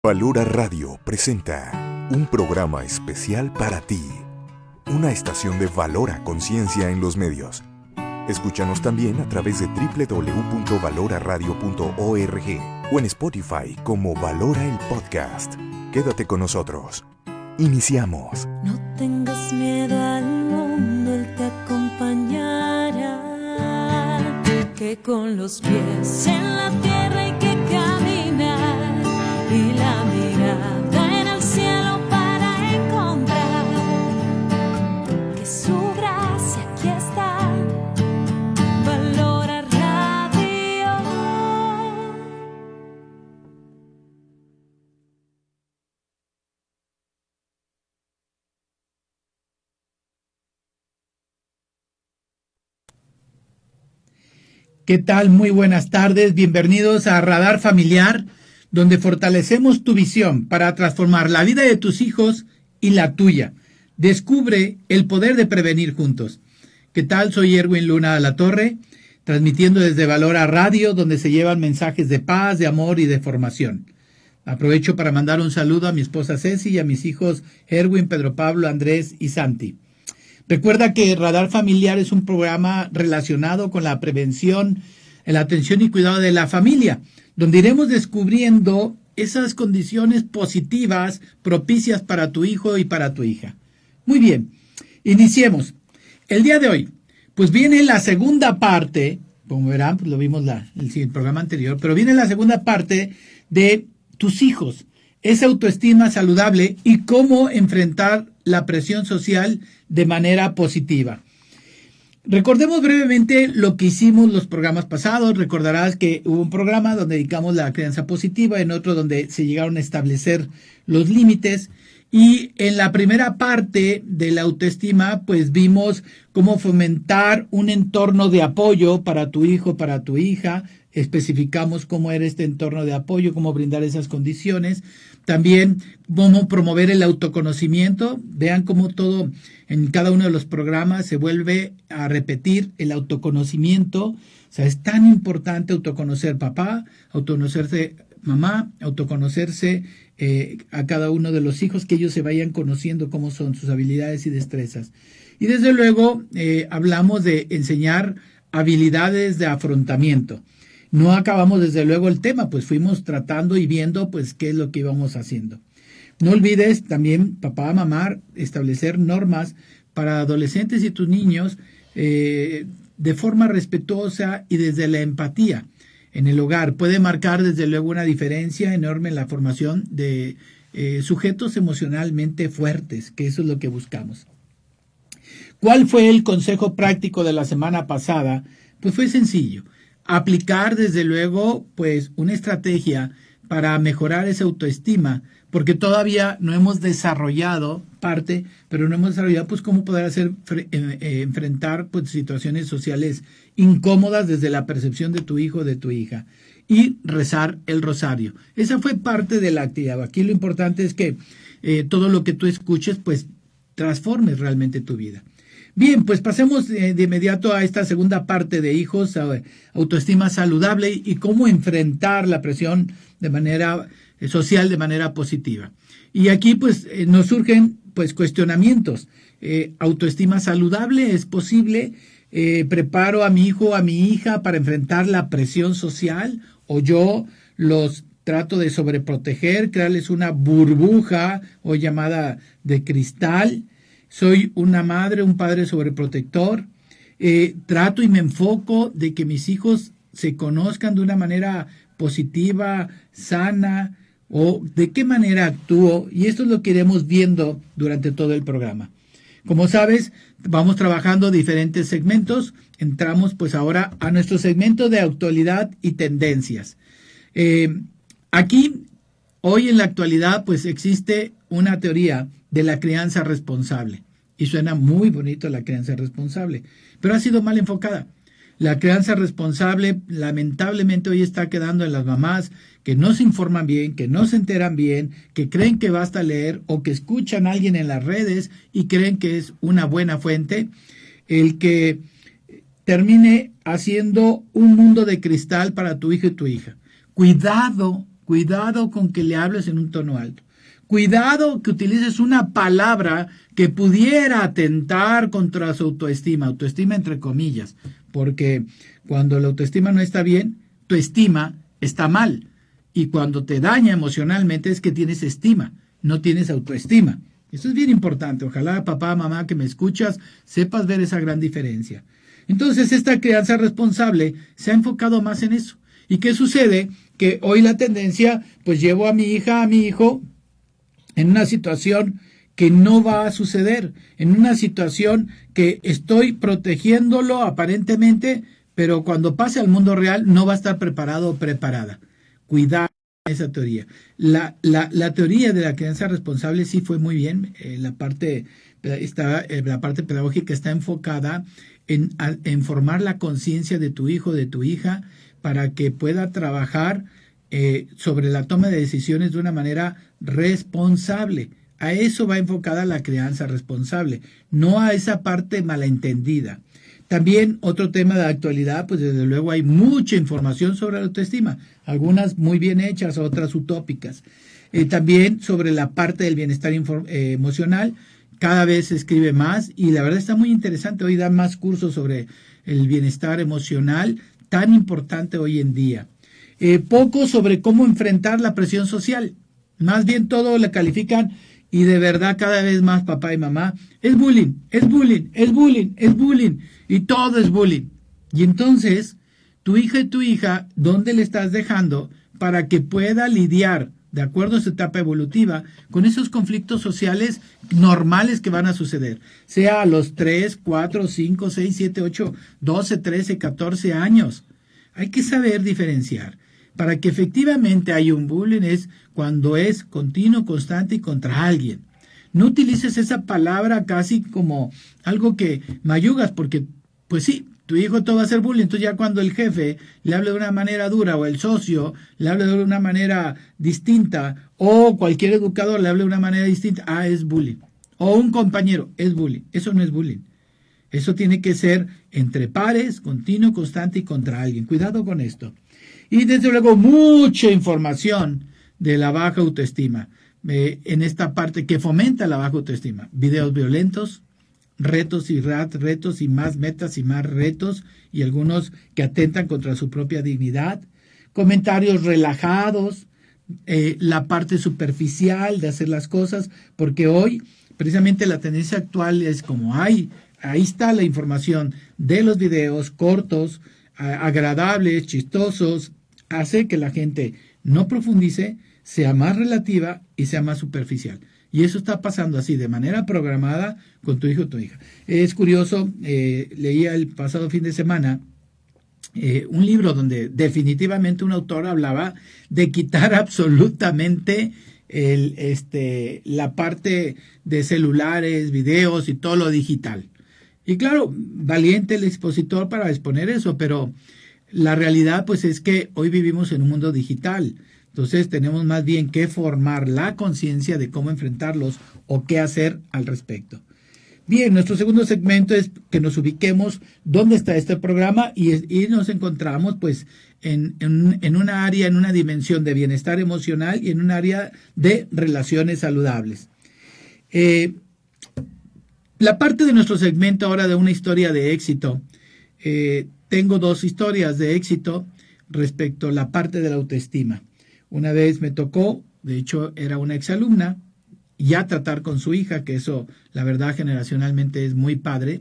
Valora Radio presenta un programa especial para ti, una estación de Valora Conciencia en los medios. Escúchanos también a través de www.valoraradio.org o en Spotify como Valora el Podcast. Quédate con nosotros. Iniciamos. No tengas miedo al mundo, Él te acompañará. Que con los pies en la tierra hay que caminar y la mirada en el cielo para encontrar que su gracia aquí está. Valora Radio. ¿Qué tal? Muy buenas tardes. Bienvenidos a Radar Familiar, donde fortalecemos tu visión para transformar la vida de tus hijos y la tuya. Descubre el poder de prevenir juntos. ¿Qué tal? Soy Erwin Luna de la Torre, transmitiendo desde Valora Radio, donde se llevan mensajes de paz, de amor y de formación. Aprovecho para mandar un saludo a mi esposa Ceci y a mis hijos Erwin, Pedro Pablo, Andrés y Santi. Recuerda que Radar Familiar es un programa relacionado con la prevención, la atención y cuidado de la familia, donde iremos descubriendo esas condiciones positivas propicias para tu hijo y para tu hija. Muy bien, iniciemos. El día de hoy, pues viene la segunda parte, como verán, pues lo vimos el programa anterior, pero viene la segunda parte de tus hijos, esa autoestima saludable y cómo enfrentar la presión social de manera positiva. Recordemos brevemente lo que hicimos los programas pasados. Recordarás que hubo un programa donde dedicamos la crianza positiva, en otro donde se llegaron a establecer los límites, y en la primera parte de la autoestima pues vimos cómo fomentar un entorno de apoyo para tu hijo, para tu hija. Especificamos cómo era este entorno de apoyo, cómo brindar esas condiciones. También cómo promover el autoconocimiento. Vean cómo todo en cada uno de los programas se vuelve a repetir el autoconocimiento. O sea, es tan importante autoconocer papá, autoconocerse mamá, autoconocerse a cada uno de los hijos, que ellos se vayan conociendo cómo son sus habilidades y destrezas. Y desde luego hablamos de enseñar habilidades de afrontamiento. No acabamos desde luego el tema, pues fuimos tratando y viendo pues qué es lo que íbamos haciendo. No olvides también, papá, mamá, establecer normas para adolescentes y tus niños de forma respetuosa y desde la empatía en el hogar. Puede marcar desde luego una diferencia enorme en la formación de sujetos emocionalmente fuertes, que eso es lo que buscamos. ¿Cuál fue el consejo práctico de la semana pasada? Pues fue sencillo. Aplicar desde luego pues una estrategia para mejorar esa autoestima, porque todavía no hemos desarrollado parte, pero no hemos desarrollado pues cómo poder enfrentar pues situaciones sociales incómodas desde la percepción de tu hijo o de tu hija, y rezar el rosario. Esa fue parte de la actividad. Aquí lo importante es que todo lo que tú escuches pues transformes realmente tu vida. Bien, pues pasemos de inmediato a esta segunda parte de hijos, autoestima saludable y cómo enfrentar la presión de manera social de manera positiva. Y aquí pues nos surgen pues cuestionamientos. Autoestima saludable, ¿es posible? ¿Preparo a mi hijo o a mi hija para enfrentar la presión social? ¿O yo los trato de sobreproteger, crearles una burbuja o llamada de cristal? Soy una madre, un padre sobreprotector. Trato y me enfoco de que mis hijos se conozcan de una manera positiva, sana, o de qué manera actúo. Y esto es lo que iremos viendo durante todo el programa. Como sabes, vamos trabajando diferentes segmentos. Entramos pues ahora a nuestro segmento de actualidad y tendencias. Aquí, hoy en la actualidad, pues existe una teoría de la crianza responsable. Y suena muy bonito la crianza responsable, pero ha sido mal enfocada. La crianza responsable lamentablemente hoy está quedando en las mamás que no se informan bien, que no se enteran bien, que creen que basta leer o que escuchan a alguien en las redes y creen que es una buena fuente, el que termine haciendo un mundo de cristal para tu hijo y tu hija. Cuidado Cuidado con que le hables en un tono alto. Cuidado que utilices una palabra que pudiera atentar contra su autoestima entre comillas, porque cuando la autoestima no está bien, tu estima está mal. Y cuando te daña emocionalmente es que tienes estima, no tienes autoestima. Eso es bien importante. Ojalá, papá, mamá, que me escuchas, sepas ver esa gran diferencia. Entonces, esta crianza responsable se ha enfocado más en eso. ¿Y qué sucede? Que hoy la tendencia, pues llevo a mi hija, a mi hijo, en una situación que no va a suceder, en una situación que estoy protegiéndolo aparentemente, pero cuando pase al mundo real no va a estar preparado o preparada. Cuidado con esa teoría. La teoría de la crianza responsable sí fue muy bien. La parte pedagógica está enfocada en formar la conciencia de tu hijo, de tu hija, para que pueda trabajar sobre la toma de decisiones de una manera responsable. A eso va enfocada la crianza responsable, no a esa parte malentendida. También otro tema de actualidad, pues desde luego hay mucha información sobre la autoestima, algunas muy bien hechas, otras utópicas. También sobre la parte del bienestar emocional, cada vez se escribe más y la verdad está muy interesante. Hoy dan más cursos sobre el bienestar emocional, tan importante hoy en día. Poco sobre cómo enfrentar la presión social, más bien todo le califican. Y de verdad cada vez más papá y mamá, es bullying, es bullying, es bullying, es bullying. Y todo es bullying. Y entonces, tu hija, ¿dónde le estás dejando para que pueda lidiar, de acuerdo a su etapa evolutiva, con esos conflictos sociales normales que van a suceder? Sea a los 3, 4, 5, 6, 7, 8, 12, 13, 14 años. Hay que saber diferenciar. Para que efectivamente haya un bullying es cuando es continuo, constante y contra alguien. No utilices esa palabra casi como algo que mayugas, porque pues sí, tu hijo todo va a ser bullying. Entonces ya cuando el jefe le hable de una manera dura o el socio le hable de una manera distinta o cualquier educador le hable de una manera distinta, es bullying. O un compañero, es bullying. Eso no es bullying. Eso tiene que ser entre pares, continuo, constante y contra alguien. Cuidado con esto. Y desde luego mucha información de la baja autoestima en esta parte que fomenta la baja autoestima. Videos violentos, retos y más metas y más retos y algunos que atentan contra su propia dignidad. Comentarios relajados, la parte superficial de hacer las cosas, porque hoy precisamente la tendencia actual es como ahí está la información de los videos cortos, agradables, chistosos, hace que la gente no profundice, sea más relativa y sea más superficial. Y eso está pasando así, de manera programada con tu hijo o tu hija. Es curioso, leía el pasado fin de semana un libro donde definitivamente un autor hablaba de quitar absolutamente la parte de celulares, videos y todo lo digital. Y claro, valiente el expositor para exponer eso, pero la realidad pues es que hoy vivimos en un mundo digital. Entonces tenemos más bien que formar la conciencia de cómo enfrentarlos o qué hacer al respecto. Bien, nuestro segundo segmento es que nos ubiquemos dónde está este programa y nos encontramos pues en una área, en una dimensión de bienestar emocional y en un área de relaciones saludables. La parte de nuestro segmento ahora de una historia de éxito, tengo dos historias de éxito respecto a la parte de la autoestima. Una vez me tocó, de hecho era una exalumna, ya tratar con su hija, que eso la verdad generacionalmente es muy padre,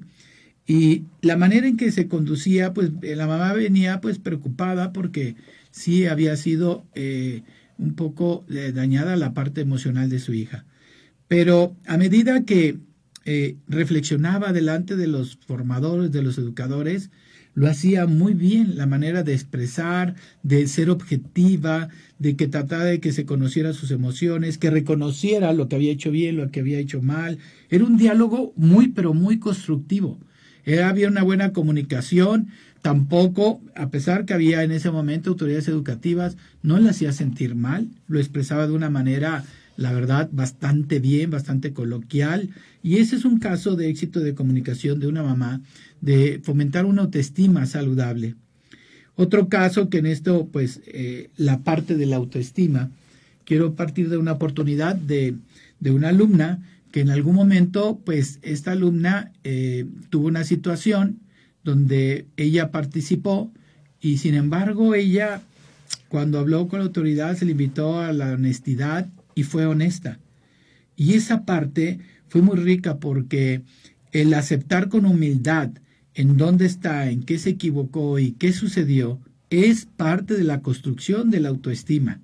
y la manera en que se conducía, pues la mamá venía pues preocupada porque sí había sido un poco dañada la parte emocional de su hija. Pero a medida que reflexionaba delante de los formadores, de los educadores, lo hacía muy bien, la manera de expresar, de ser objetiva, de que tratara de que se conociera sus emociones, que reconociera lo que había hecho bien, lo que había hecho mal. Era un diálogo muy, pero muy constructivo. Había una buena comunicación, tampoco, a pesar que había en ese momento autoridades educativas, no le hacía sentir mal, lo expresaba de una manera, la verdad, bastante bien, bastante coloquial, y ese es un caso de éxito de comunicación de una mamá, de fomentar una autoestima saludable. Otro caso que en esto, pues, la parte de la autoestima, quiero partir de una oportunidad de una alumna que en algún momento, pues, esta alumna tuvo una situación donde ella participó y sin embargo ella, cuando habló con la autoridad, se le invitó a la honestidad y fue honesta. Y esa parte fue muy rica porque el aceptar con humildad en dónde está, en qué se equivocó y qué sucedió, es parte de la construcción de la autoestima.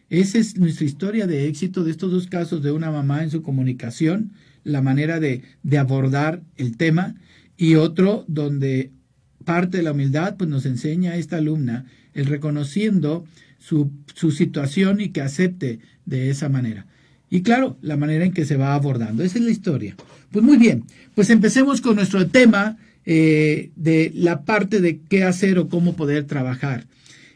Esa es nuestra historia de éxito de estos dos casos de una mamá en su comunicación, la manera de abordar el tema, y otro donde parte de la humildad pues nos enseña esta alumna el reconociendo su situación y que acepte de esa manera. Y claro, la manera en que se va abordando. Esa es la historia. Pues muy bien, pues empecemos con nuestro tema de la parte de qué hacer o cómo poder trabajar.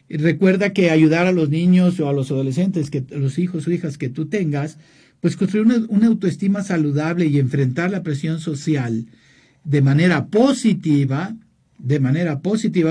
Recuerda que ayudar a los niños o a los adolescentes, que los hijos o hijas que tú tengas, pues construir una autoestima saludable y enfrentar la presión social de manera positiva.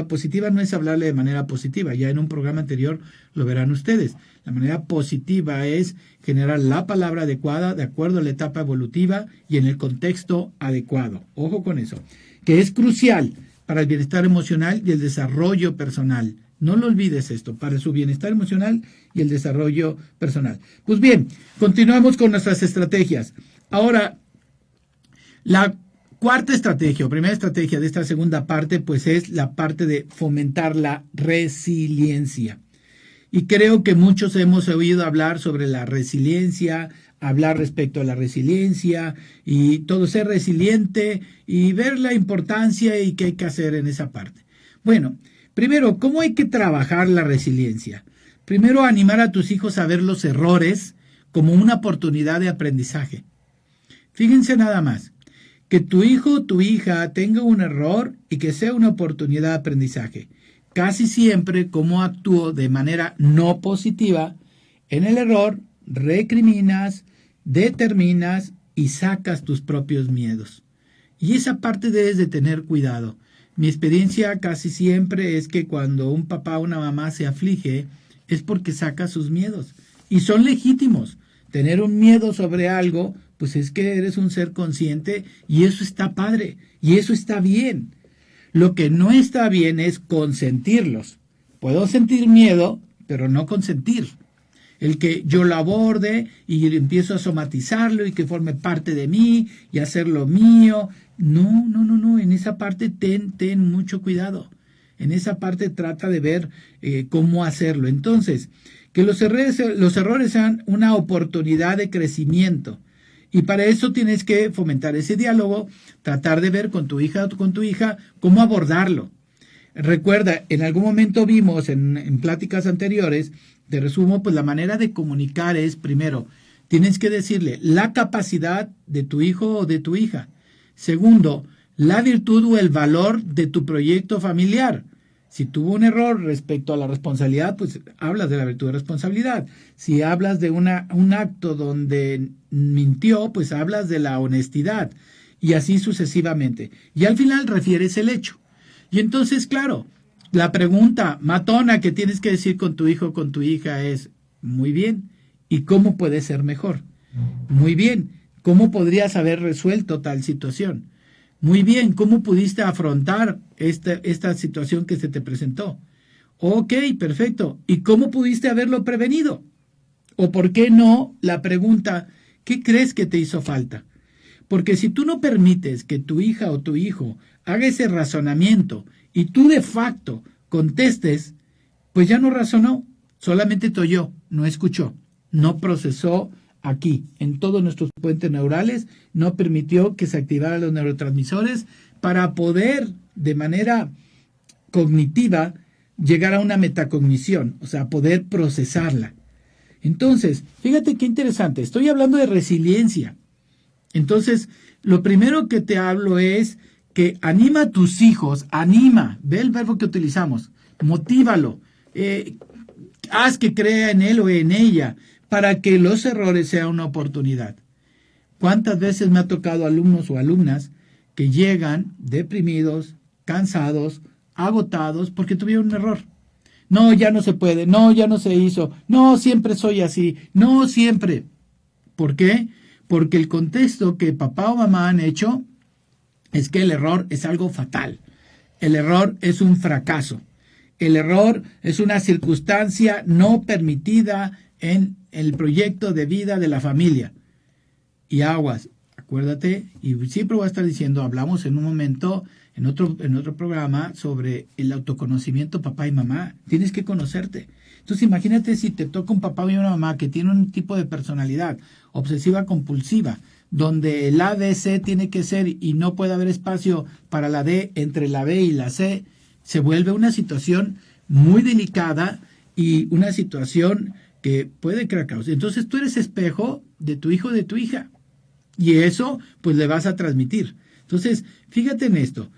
Positiva no es hablarle de manera positiva, ya en un programa anterior lo verán ustedes. La manera positiva es generar la palabra adecuada de acuerdo a la etapa evolutiva y en el contexto adecuado. Ojo con eso, que es crucial para el bienestar emocional y el desarrollo personal. No lo olvides esto, para su bienestar emocional y el desarrollo personal. Pues bien, continuamos con nuestras estrategias. Ahora, la cuarta estrategia o primera estrategia de esta segunda parte, pues es la parte de fomentar la resiliencia. Y creo que muchos hemos oído hablar sobre la resiliencia, hablar respecto a la resiliencia y todo ser resiliente y ver la importancia y qué hay que hacer en esa parte. Bueno, primero, ¿cómo hay que trabajar la resiliencia? Primero, animar a tus hijos a ver los errores como una oportunidad de aprendizaje. Fíjense nada más. Que tu hijo o tu hija tenga un error y que sea una oportunidad de aprendizaje. Casi siempre, como actúo de manera no positiva, en el error recriminas, determinas y sacas tus propios miedos. Y esa parte debes de tener cuidado. Mi experiencia casi siempre es que cuando un papá o una mamá se aflige, es porque saca sus miedos. Y son legítimos. Tener un miedo sobre algo, pues es que eres un ser consciente y eso está padre y eso está bien. Lo que no está bien es consentirlos. Puedo sentir miedo, pero no consentir. El que yo lo aborde y empiezo a somatizarlo y que forme parte de mí y hacerlo mío. No. En esa parte ten mucho cuidado. En esa parte trata de ver cómo hacerlo. Entonces, que los errores sean una oportunidad de crecimiento. Y para eso tienes que fomentar ese diálogo, tratar de ver con tu hija o con tu hija cómo abordarlo. Recuerda, en algún momento vimos en pláticas anteriores, te resumo, pues la manera de comunicar es, primero, tienes que decirle la capacidad de tu hijo o de tu hija. Segundo, la virtud o el valor de tu proyecto familiar. Si tuvo un error respecto a la responsabilidad, pues hablas de la virtud de responsabilidad. Si hablas de un acto donde mintió, pues hablas de la honestidad. Y así sucesivamente. Y al final refieres el hecho. Y entonces, claro, la pregunta matona que tienes que decir con tu hijo o con tu hija es, muy bien, ¿y cómo puede ser mejor? Muy bien, ¿cómo podrías haber resuelto tal situación? Muy bien, ¿cómo pudiste afrontar esta situación que se te presentó? Ok, perfecto. ¿Y cómo pudiste haberlo prevenido? O por qué no la pregunta, ¿qué crees que te hizo falta? Porque si tú no permites que tu hija o tu hijo haga ese razonamiento y tú de facto contestes, pues ya no razonó, solamente te oyó, no escuchó, no procesó aquí, en todos nuestros puentes neurales, no permitió que se activaran los neurotransmisores para poder, de manera cognitiva, llegar a una metacognición, o sea, poder procesarla. Entonces, fíjate qué interesante, estoy hablando de resiliencia. Entonces, lo primero que te hablo es que anima a tus hijos, ve el verbo que utilizamos, motívalo, haz que crea en él o en ella, para que los errores sean una oportunidad. ¿Cuántas veces me ha tocado alumnos o alumnas que llegan deprimidos, cansados, agotados porque tuvieron un error. No, ya no se puede, no, ya no se hizo, no, siempre soy así, no, siempre. ¿Por qué? Porque el contexto que papá o mamá han hecho es que el error es algo fatal. El error es un fracaso. El error es una circunstancia no permitida en el proyecto de vida de la familia. Y aguas, acuérdate, y siempre voy a estar diciendo, hablamos en un momento, en otro programa, sobre el autoconocimiento papá y mamá. Tienes que conocerte. Entonces imagínate si te toca un papá y una mamá que tiene un tipo de personalidad obsesiva compulsiva, donde el A, B, C tiene que ser y no puede haber espacio para la D entre la B y la C, se vuelve una situación muy delicada y una situación que puede crear caos. Entonces tú eres espejo de tu hijo o de tu hija y eso pues le vas a transmitir. Entonces fíjate en esto,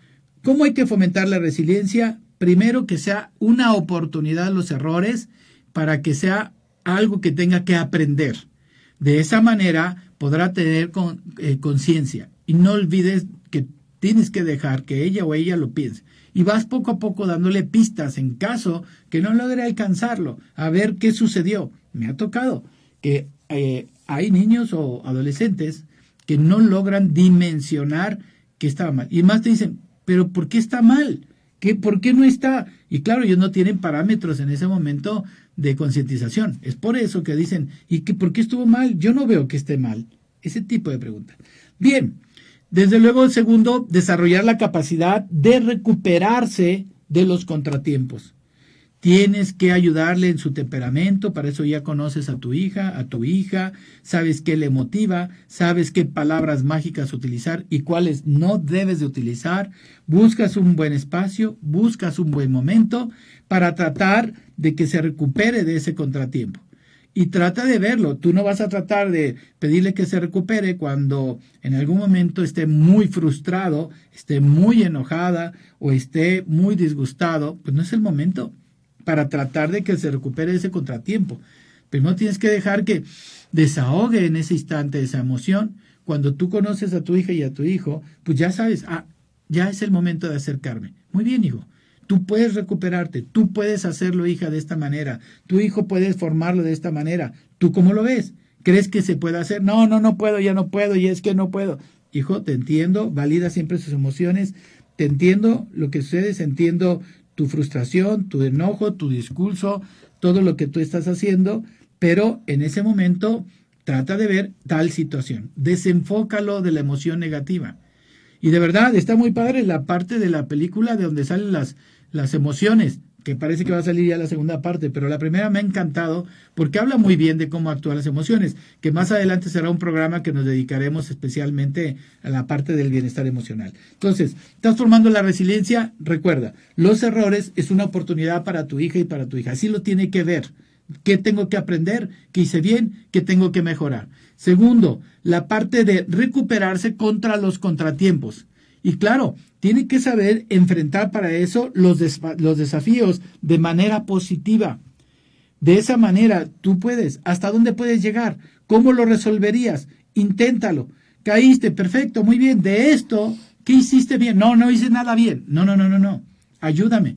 ¿cómo hay que fomentar la resiliencia? Primero, que sea una oportunidad los errores para que sea algo que tenga que aprender. De esa manera podrá tener conciencia. Y no olvides que tienes que dejar que ella o ella lo piense. Y vas poco a poco dándole pistas en caso que no logre alcanzarlo, a ver qué sucedió. Me ha tocado que hay niños o adolescentes que no logran dimensionar que estaba mal. Y más te dicen, ¿pero por qué está mal? ¿Por qué no está? Y claro, ellos no tienen parámetros en ese momento de concientización. Es por eso que dicen, ¿por qué estuvo mal? Yo no veo que esté mal. Ese tipo de preguntas. Bien, desde luego, el segundo, desarrollar la capacidad de recuperarse de los contratiempos. Tienes que ayudarle en su temperamento, para eso ya conoces a tu hija, sabes qué le motiva, sabes qué palabras mágicas utilizar y cuáles no debes de utilizar. Buscas un buen espacio, buscas un buen momento para tratar de que se recupere de ese contratiempo. Y trata de verlo. Tú no vas a tratar de pedirle que se recupere cuando en algún momento esté muy frustrado, esté muy enojada o esté muy disgustado. Pues no es el momento para tratar de que se recupere ese contratiempo. Primero tienes que dejar que desahogue en ese instante esa emoción. Cuando tú conoces a tu hija y a tu hijo, pues ya sabes, ya es el momento de acercarme. Muy bien, hijo. Tú puedes recuperarte, tú puedes hacerlo, hija, de esta manera. Tu hijo puedes formarlo de esta manera. ¿Tú cómo lo ves? ¿Crees que se puede hacer? No puedo, ya no puedo, y es que no puedo. Hijo, te entiendo, valida siempre sus emociones, te entiendo lo que sucede, entiendo tu frustración, tu enojo, tu discurso, todo lo que tú estás haciendo, pero en ese momento trata de ver tal situación. Desenfócalo de la emoción negativa. Y de verdad, está muy padre la parte de la película de donde salen las emociones, que parece que va a salir ya la segunda parte, pero la primera me ha encantado porque habla muy bien de cómo actúan las emociones, que más adelante será un programa que nos dedicaremos especialmente a la parte del bienestar emocional. Entonces, ¿estás formando la resiliencia? Recuerda, los errores es una oportunidad para tu hija y para tu hija. Así lo tiene que ver. ¿Qué tengo que aprender? ¿Qué hice bien? ¿Qué tengo que mejorar? Segundo, la parte de recuperarse contra los contratiempos. Y claro, tiene que saber enfrentar para eso los desafíos de manera positiva. De esa manera tú puedes. ¿Hasta dónde puedes llegar? ¿Cómo lo resolverías? Inténtalo. Caíste, perfecto, muy bien. De esto, ¿qué hiciste bien? No hice nada bien. No. Ayúdame.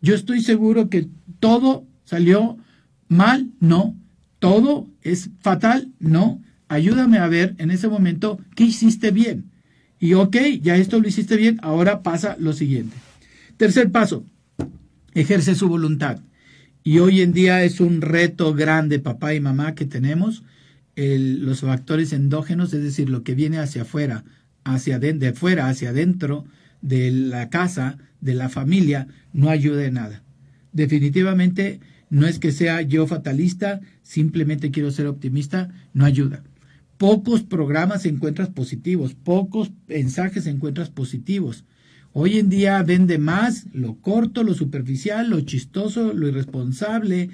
Yo estoy seguro que todo salió mal. No. ¿Todo es fatal? No. Ayúdame a ver en ese momento qué hiciste bien. Y ya esto lo hiciste bien, ahora pasa lo siguiente. Tercer paso, ejerce su voluntad. Y hoy en día es un reto grande, papá y mamá, que tenemos. Los factores endógenos, es decir, lo que viene hacia afuera, de fuera hacia adentro de la casa, de la familia, no ayuda en nada. Definitivamente no es que sea yo fatalista, simplemente quiero ser optimista, no ayuda. Pocos programas encuentras positivos, pocos mensajes encuentras positivos. Hoy en día vende más lo corto, lo superficial, lo chistoso, lo irresponsable.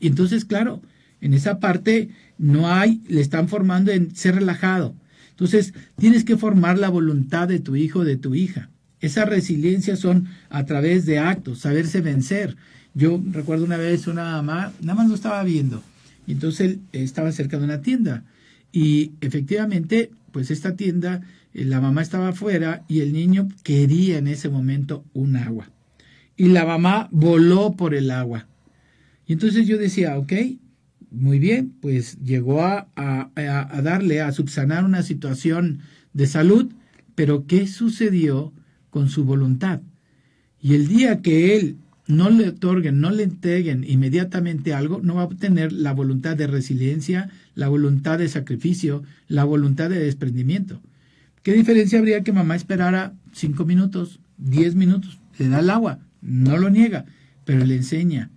Entonces, claro, en esa parte le están formando en ser relajado. Entonces, tienes que formar la voluntad de tu hijo o de tu hija. Esa resiliencia son a través de actos, saberse vencer. Yo recuerdo una vez una mamá, nada más lo estaba viendo, y entonces él estaba cerca de una tienda. Y efectivamente, pues esta tienda, la mamá estaba afuera y el niño quería en ese momento un agua. y la mamá voló por el agua. Y entonces yo decía, ok, muy bien, pues llegó a subsanar una situación de salud, pero ¿qué sucedió con su voluntad? Y el día que él no le otorguen, no le entreguen inmediatamente algo, no va a tener la voluntad de resiliencia, la voluntad de sacrificio, la voluntad de desprendimiento. ¿Qué diferencia habría que mamá esperara 5 minutos, 10 minutos? Le da el agua, no lo niega, pero le enseña.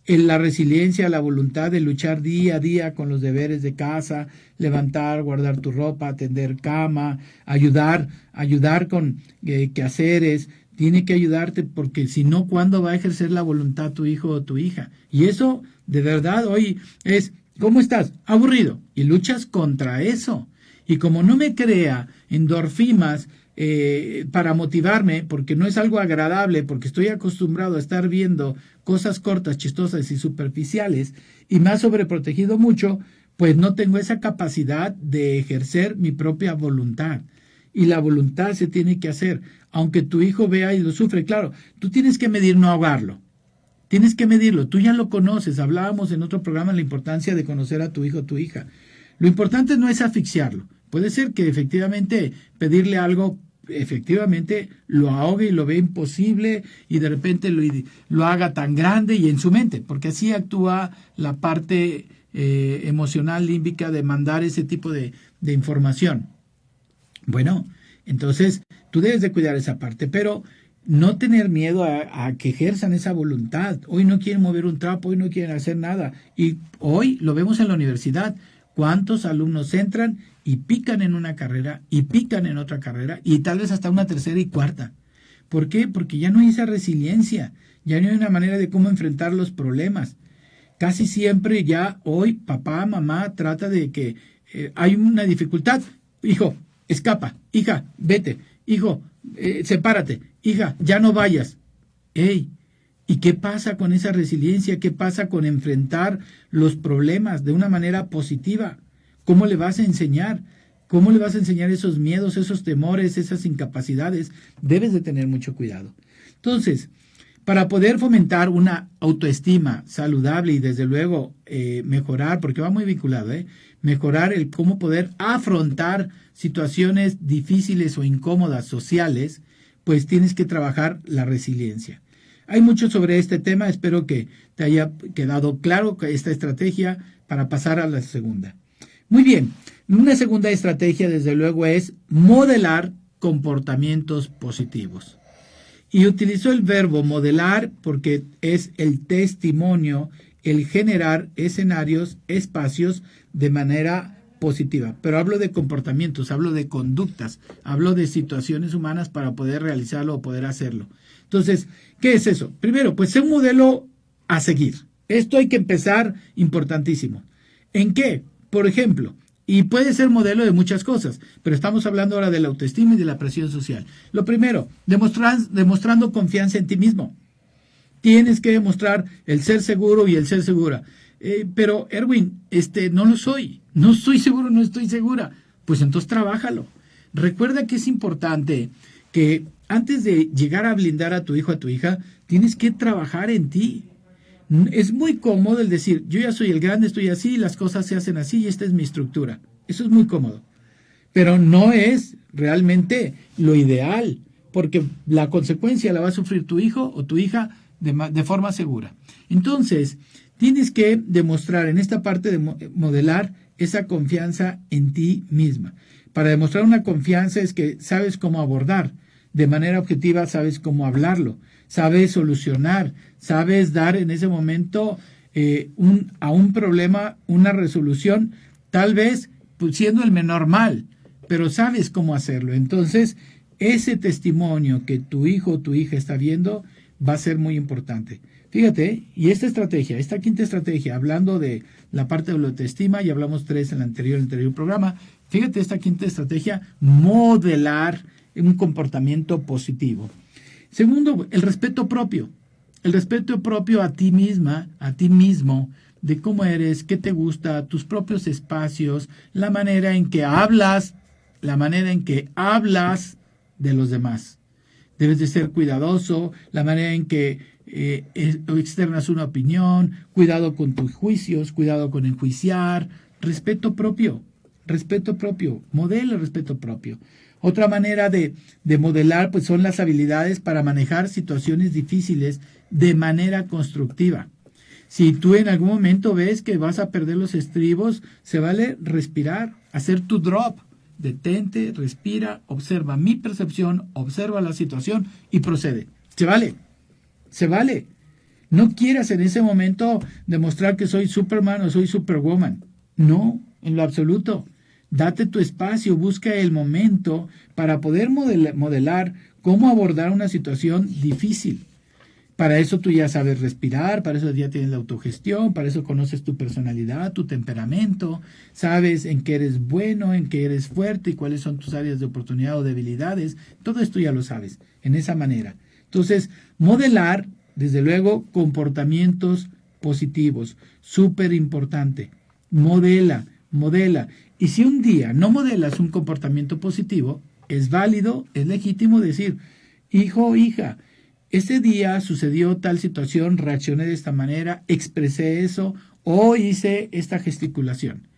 La resiliencia, la voluntad de luchar día a día con los deberes de casa, levantar, guardar tu ropa, tender cama, ayudar con quehaceres. Tiene que ayudarte porque si no, ¿cuándo va a ejercer la voluntad tu hijo o tu hija? Y eso, de verdad, hoy es, ¿cómo estás? Aburrido. Y luchas contra eso. Y como no me crea endorfinas para motivarme, porque no es algo agradable, porque estoy acostumbrado a estar viendo cosas cortas, chistosas y superficiales, y me ha sobreprotegido mucho, pues no tengo esa capacidad de ejercer mi propia voluntad. Y la voluntad se tiene que hacer, aunque tu hijo vea y lo sufre. Claro, tú tienes que medir, no ahogarlo. Tienes que medirlo, tú ya lo conoces. Hablábamos en otro programa de la importancia de conocer a tu hijo o tu hija. Lo importante no es asfixiarlo. Puede ser que efectivamente pedirle algo, efectivamente lo ahogue y lo ve imposible y de repente lo haga tan grande y en su mente, porque así actúa la parte emocional límbica de mandar ese tipo de información. Bueno, entonces tú debes de cuidar esa parte, pero no tener miedo a que ejerzan esa voluntad. Hoy no quieren mover un trapo, hoy no quieren hacer nada. Y hoy lo vemos en la universidad. ¿Cuántos alumnos entran y pican en una carrera y pican en otra carrera y tal vez hasta una tercera y cuarta? ¿Por qué? Porque ya no hay esa resiliencia, ya no hay una manera de cómo enfrentar los problemas. Casi siempre ya hoy papá, mamá trata de que hay una dificultad. Hijo, escapa. Hija, vete. Hijo, sepárate. Hija, ya no vayas. ¡Ey! ¿Y qué pasa con esa resiliencia? ¿Qué pasa con enfrentar los problemas de una manera positiva? ¿Cómo le vas a enseñar? ¿Cómo le vas a enseñar esos miedos, esos temores, esas incapacidades? Debes de tener mucho cuidado. Entonces, para poder fomentar una autoestima saludable y desde luego mejorar, porque va muy vinculado, mejorar el cómo poder afrontar situaciones difíciles o incómodas sociales, pues tienes que trabajar la resiliencia. Hay mucho sobre este tema, espero que te haya quedado claro esta estrategia para pasar a la segunda. Muy bien, una segunda estrategia desde luego es modelar comportamientos positivos. Y utilizo el verbo modelar porque es el testimonio, el generar escenarios, espacios de manera positiva. Pero hablo de comportamientos, hablo de conductas, hablo de situaciones humanas para poder realizarlo o poder hacerlo. Entonces, ¿qué es eso? Primero, pues es un modelo a seguir. Esto hay que empezar importantísimo. ¿En qué? Por ejemplo, y puede ser modelo de muchas cosas, pero estamos hablando ahora de la autoestima y de la presión social. Lo primero, demostrando confianza en ti mismo. Tienes que demostrar el ser seguro y el ser segura. Pero, Erwin, no lo soy. No estoy seguro, no estoy segura. Pues entonces trabájalo. Recuerda que es importante que antes de llegar a blindar a tu hijo o a tu hija, tienes que trabajar en ti. Es muy cómodo el decir, yo ya soy el grande, estoy así, las cosas se hacen así y esta es mi estructura. Eso es muy cómodo. Pero no es realmente lo ideal, porque la consecuencia la va a sufrir tu hijo o tu hija de forma segura. Entonces, tienes que demostrar en esta parte de modelar esa confianza en ti misma. Para demostrar una confianza es que sabes cómo abordar. De manera objetiva sabes cómo hablarlo, sabes solucionar, sabes dar en ese momento a un problema una resolución, tal vez pues, siendo el menor mal, pero sabes cómo hacerlo. Entonces, ese testimonio que tu hijo o tu hija está viendo va a ser muy importante. Fíjate, y esta quinta estrategia, hablando de la parte de la autoestima, y hablamos 3 en el anterior programa, fíjate esta quinta estrategia, modelar un comportamiento positivo. Segundo, el respeto propio. El respeto propio a ti misma, a ti mismo, de cómo eres, qué te gusta, tus propios espacios, la manera en que hablas de los demás. Debes de ser cuidadoso, la manera en que externas una opinión, cuidado con tus juicios, cuidado con enjuiciar, respeto propio, modela el respeto propio. Otra manera de modelar pues son las habilidades para manejar situaciones difíciles de manera constructiva. Si tú en algún momento ves que vas a perder los estribos, se vale respirar, hacer tu drop. Detente, respira, observa mi percepción, observa la situación y procede. Se vale. No quieras en ese momento demostrar que soy Superman o soy Superwoman. No, en lo absoluto. Date tu espacio, busca el momento para poder modelar cómo abordar una situación difícil. Para eso tú ya sabes respirar, para eso ya tienes la autogestión, para eso conoces tu personalidad, tu temperamento, sabes en qué eres bueno, en qué eres fuerte y cuáles son tus áreas de oportunidad o debilidades. Todo esto ya lo sabes, en esa manera. Entonces, modelar, desde luego, comportamientos positivos, súper importante. Modela. Y si un día no modelas un comportamiento positivo, es válido, es legítimo decir, hijo o hija, este día sucedió tal situación, reaccioné de esta manera, expresé eso o hice esta gesticulación.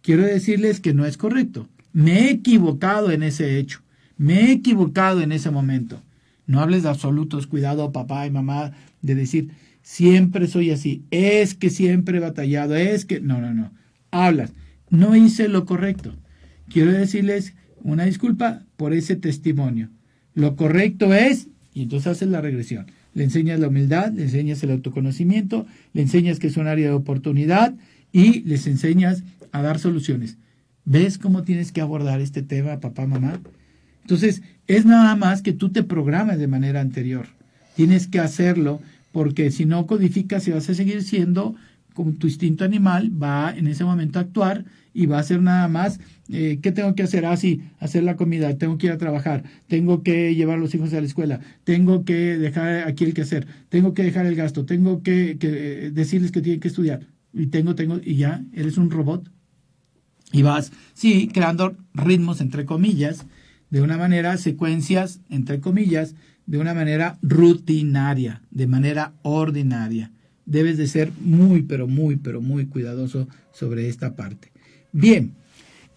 Quiero decirles que no es correcto. Me he equivocado en ese hecho. Me he equivocado en ese momento. No hables de absolutos, cuidado papá y mamá, de decir, siempre soy así, es que siempre he batallado, es que... No. Hablas, no hice lo correcto. Quiero decirles una disculpa por ese testimonio. Lo correcto es... Y entonces haces la regresión. Le enseñas la humildad, le enseñas el autoconocimiento, le enseñas que es un área de oportunidad y les enseñas a dar soluciones. ¿Ves cómo tienes que abordar este tema, papá, mamá? Entonces, es nada más que tú te programes de manera anterior. Tienes que hacerlo porque si no codificas y vas a seguir siendo como tu instinto animal, va en ese momento a actuar y va a hacer nada más, ¿qué tengo que hacer? Sí, hacer la comida, tengo que ir a trabajar, tengo que llevar a los hijos a la escuela, tengo que dejar aquí el quehacer, tengo que dejar el gasto, tengo que decirles que tienen que estudiar, y ya, eres un robot. Y vas, sí, creando ritmos, entre comillas, de una manera, secuencias, entre comillas, de una manera rutinaria, de manera ordinaria. Debes de ser muy cuidadoso sobre esta parte. Bien,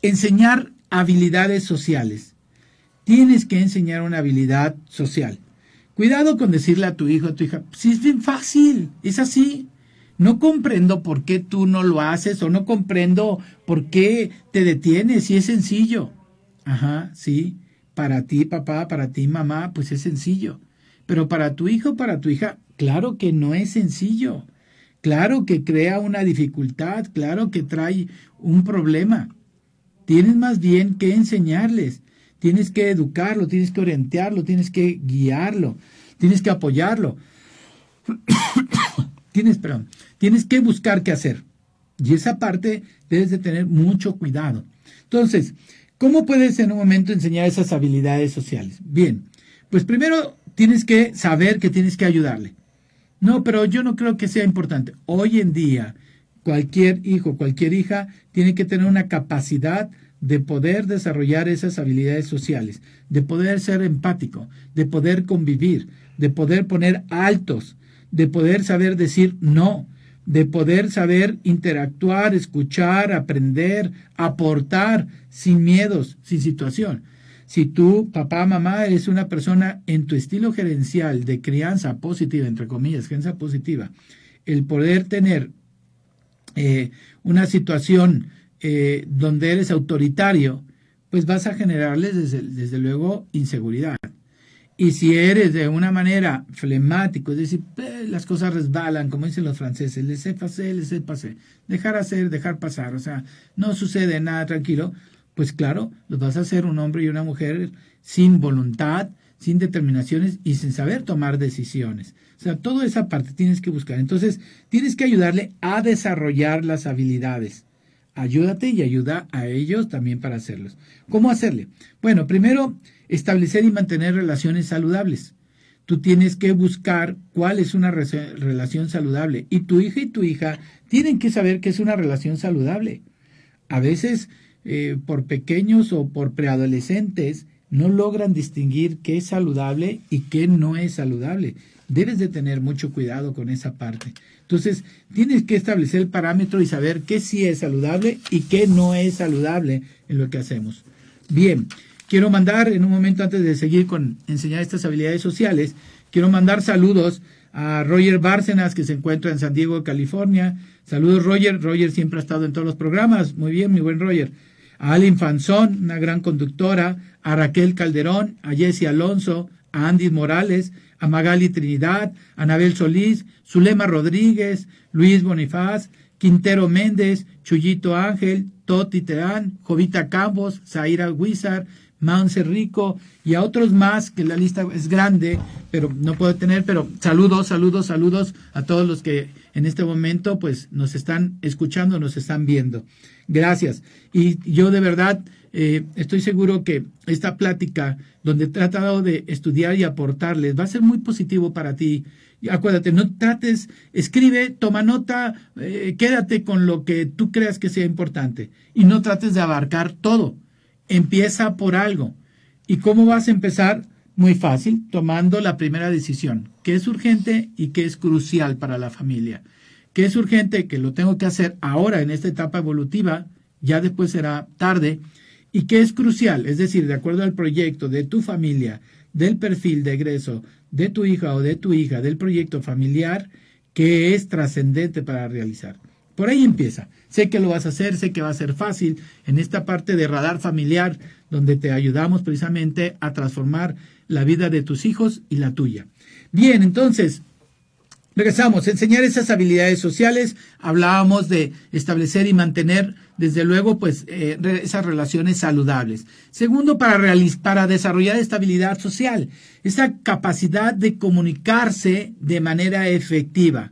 enseñar habilidades sociales. Tienes que enseñar una habilidad social. Cuidado con decirle a tu hijo, a tu hija, si es bien fácil, es así. No comprendo por qué tú no lo haces o no comprendo por qué te detienes, si es sencillo. Ajá, sí, para ti papá, para ti mamá, pues es sencillo. Pero para tu hijo, para tu hija, claro que no es sencillo. Claro que crea una dificultad, claro que trae un problema. Tienes más bien que enseñarles, tienes que educarlo, tienes que orientarlo, tienes que guiarlo, tienes que apoyarlo. Tienes que buscar qué hacer. Y esa parte debes de tener mucho cuidado. Entonces, ¿cómo puedes en un momento enseñar esas habilidades sociales? Bien, pues primero tienes que saber que tienes que ayudarle. No, pero yo no creo que sea importante. Hoy en día, cualquier hijo, cualquier hija tiene que tener una capacidad de poder desarrollar esas habilidades sociales, de poder ser empático, de poder convivir, de poder poner altos, de poder saber decir no, de poder saber interactuar, escuchar, aprender, aportar, sin miedos, sin situación. Si tú, papá, mamá, eres una persona en tu estilo gerencial de crianza positiva, entre comillas, crianza positiva, el poder tener una situación donde eres autoritario, pues vas a generarles desde luego inseguridad. Y si eres de una manera flemático, es decir, las cosas resbalan, como dicen los franceses, laissez passer, dejar hacer, dejar pasar, o sea, no sucede nada, tranquilo, pues claro, los vas a hacer un hombre y una mujer sin voluntad, sin determinaciones y sin saber tomar decisiones. O sea, toda esa parte tienes que buscar. Entonces, tienes que ayudarle a desarrollar las habilidades. Ayúdate y ayuda a ellos también para hacerlos. ¿Cómo hacerle? Bueno, primero, establecer y mantener relaciones saludables. Tú tienes que buscar cuál es una relación saludable. Y tu hija tienen que saber qué es una relación saludable. A veces, por pequeños o por preadolescentes, no logran distinguir qué es saludable y qué no es saludable. Debes de tener mucho cuidado con esa parte. Entonces, tienes que establecer el parámetro y saber qué sí es saludable y qué no es saludable en lo que hacemos. Bien, quiero mandar en un momento, antes de seguir con enseñar estas habilidades sociales, quiero mandar saludos a Roger Bárcenas, que se encuentra en San Diego, California. Saludos, Roger. Roger siempre ha estado en todos los programas. Muy bien, mi buen Roger. A Alin Fanzón, una gran conductora. A Raquel Calderón, a Jessie Alonso, a Andy Morales, a Magali Trinidad, a Anabel Solís, Zulema Rodríguez, Luis Bonifaz, Quintero Méndez, Chuyito Ángel, Toti Terán, Jovita Campos, Zaira Huizar, Mounce Rico y a otros más, que la lista es grande, pero no puedo tener, pero saludos a todos los que en este momento pues nos están escuchando, nos están viendo. Gracias. Y yo de verdad estoy seguro que esta plática, donde he tratado de estudiar y aportarles, va a ser muy positivo para ti. Y acuérdate, no trates, escribe, toma nota, quédate con lo que tú creas que sea importante y no trates de abarcar todo. Empieza por algo. ¿Y cómo vas a empezar? Muy fácil, tomando la primera decisión. ¿Qué es urgente y qué es crucial para la familia? ¿Qué es urgente? Que lo tengo que hacer ahora en esta etapa evolutiva, ya después será tarde. ¿Y qué es crucial? Es decir, de acuerdo al proyecto de tu familia, del perfil de egreso de tu hija o de tu hija, del proyecto familiar, que es trascendente para realizar. Por ahí empieza. Sé que lo vas a hacer, sé que va a ser fácil en esta parte de radar familiar, donde te ayudamos precisamente a transformar la vida de tus hijos y la tuya. Bien, entonces, regresamos. Enseñar esas habilidades sociales. Hablábamos de establecer y mantener, desde luego, pues esas relaciones saludables. Segundo, para desarrollar esta habilidad social, esa capacidad de comunicarse de manera efectiva.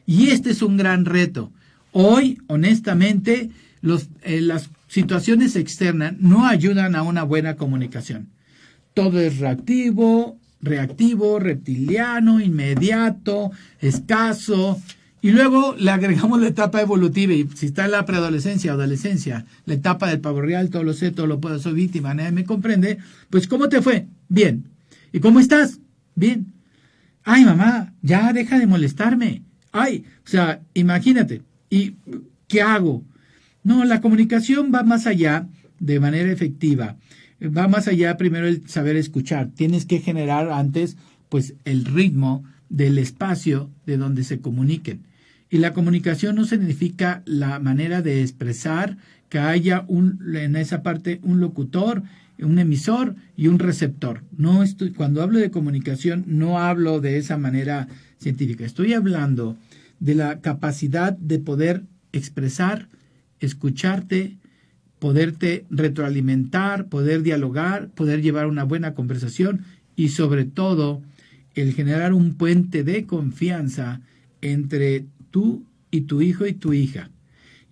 Y este es un gran reto. Hoy, honestamente, las situaciones externas no ayudan a una buena comunicación. Todo es reactivo, reptiliano, inmediato, escaso. Y luego le agregamos la etapa evolutiva. Y si está en la preadolescencia o adolescencia, la etapa del pavo real, todo lo sé, todo lo puedo, soy víctima, nadie me comprende. Pues, ¿cómo te fue? Bien. ¿Y cómo estás? Bien. Ay, mamá, ya deja de molestarme. Ay, o sea, imagínate. ¿Y qué hago? No, la comunicación va más allá de manera efectiva. Va más allá primero el saber escuchar. Tienes que generar antes pues el ritmo del espacio de donde se comuniquen. Y la comunicación no significa la manera de expresar, que haya en esa parte un locutor, un emisor y un receptor. Cuando hablo de comunicación no hablo de esa manera científica. Estoy hablando de la capacidad de poder expresar, escucharte, poderte retroalimentar, poder dialogar, poder llevar una buena conversación y sobre todo el generar un puente de confianza entre tú y tu hijo y tu hija.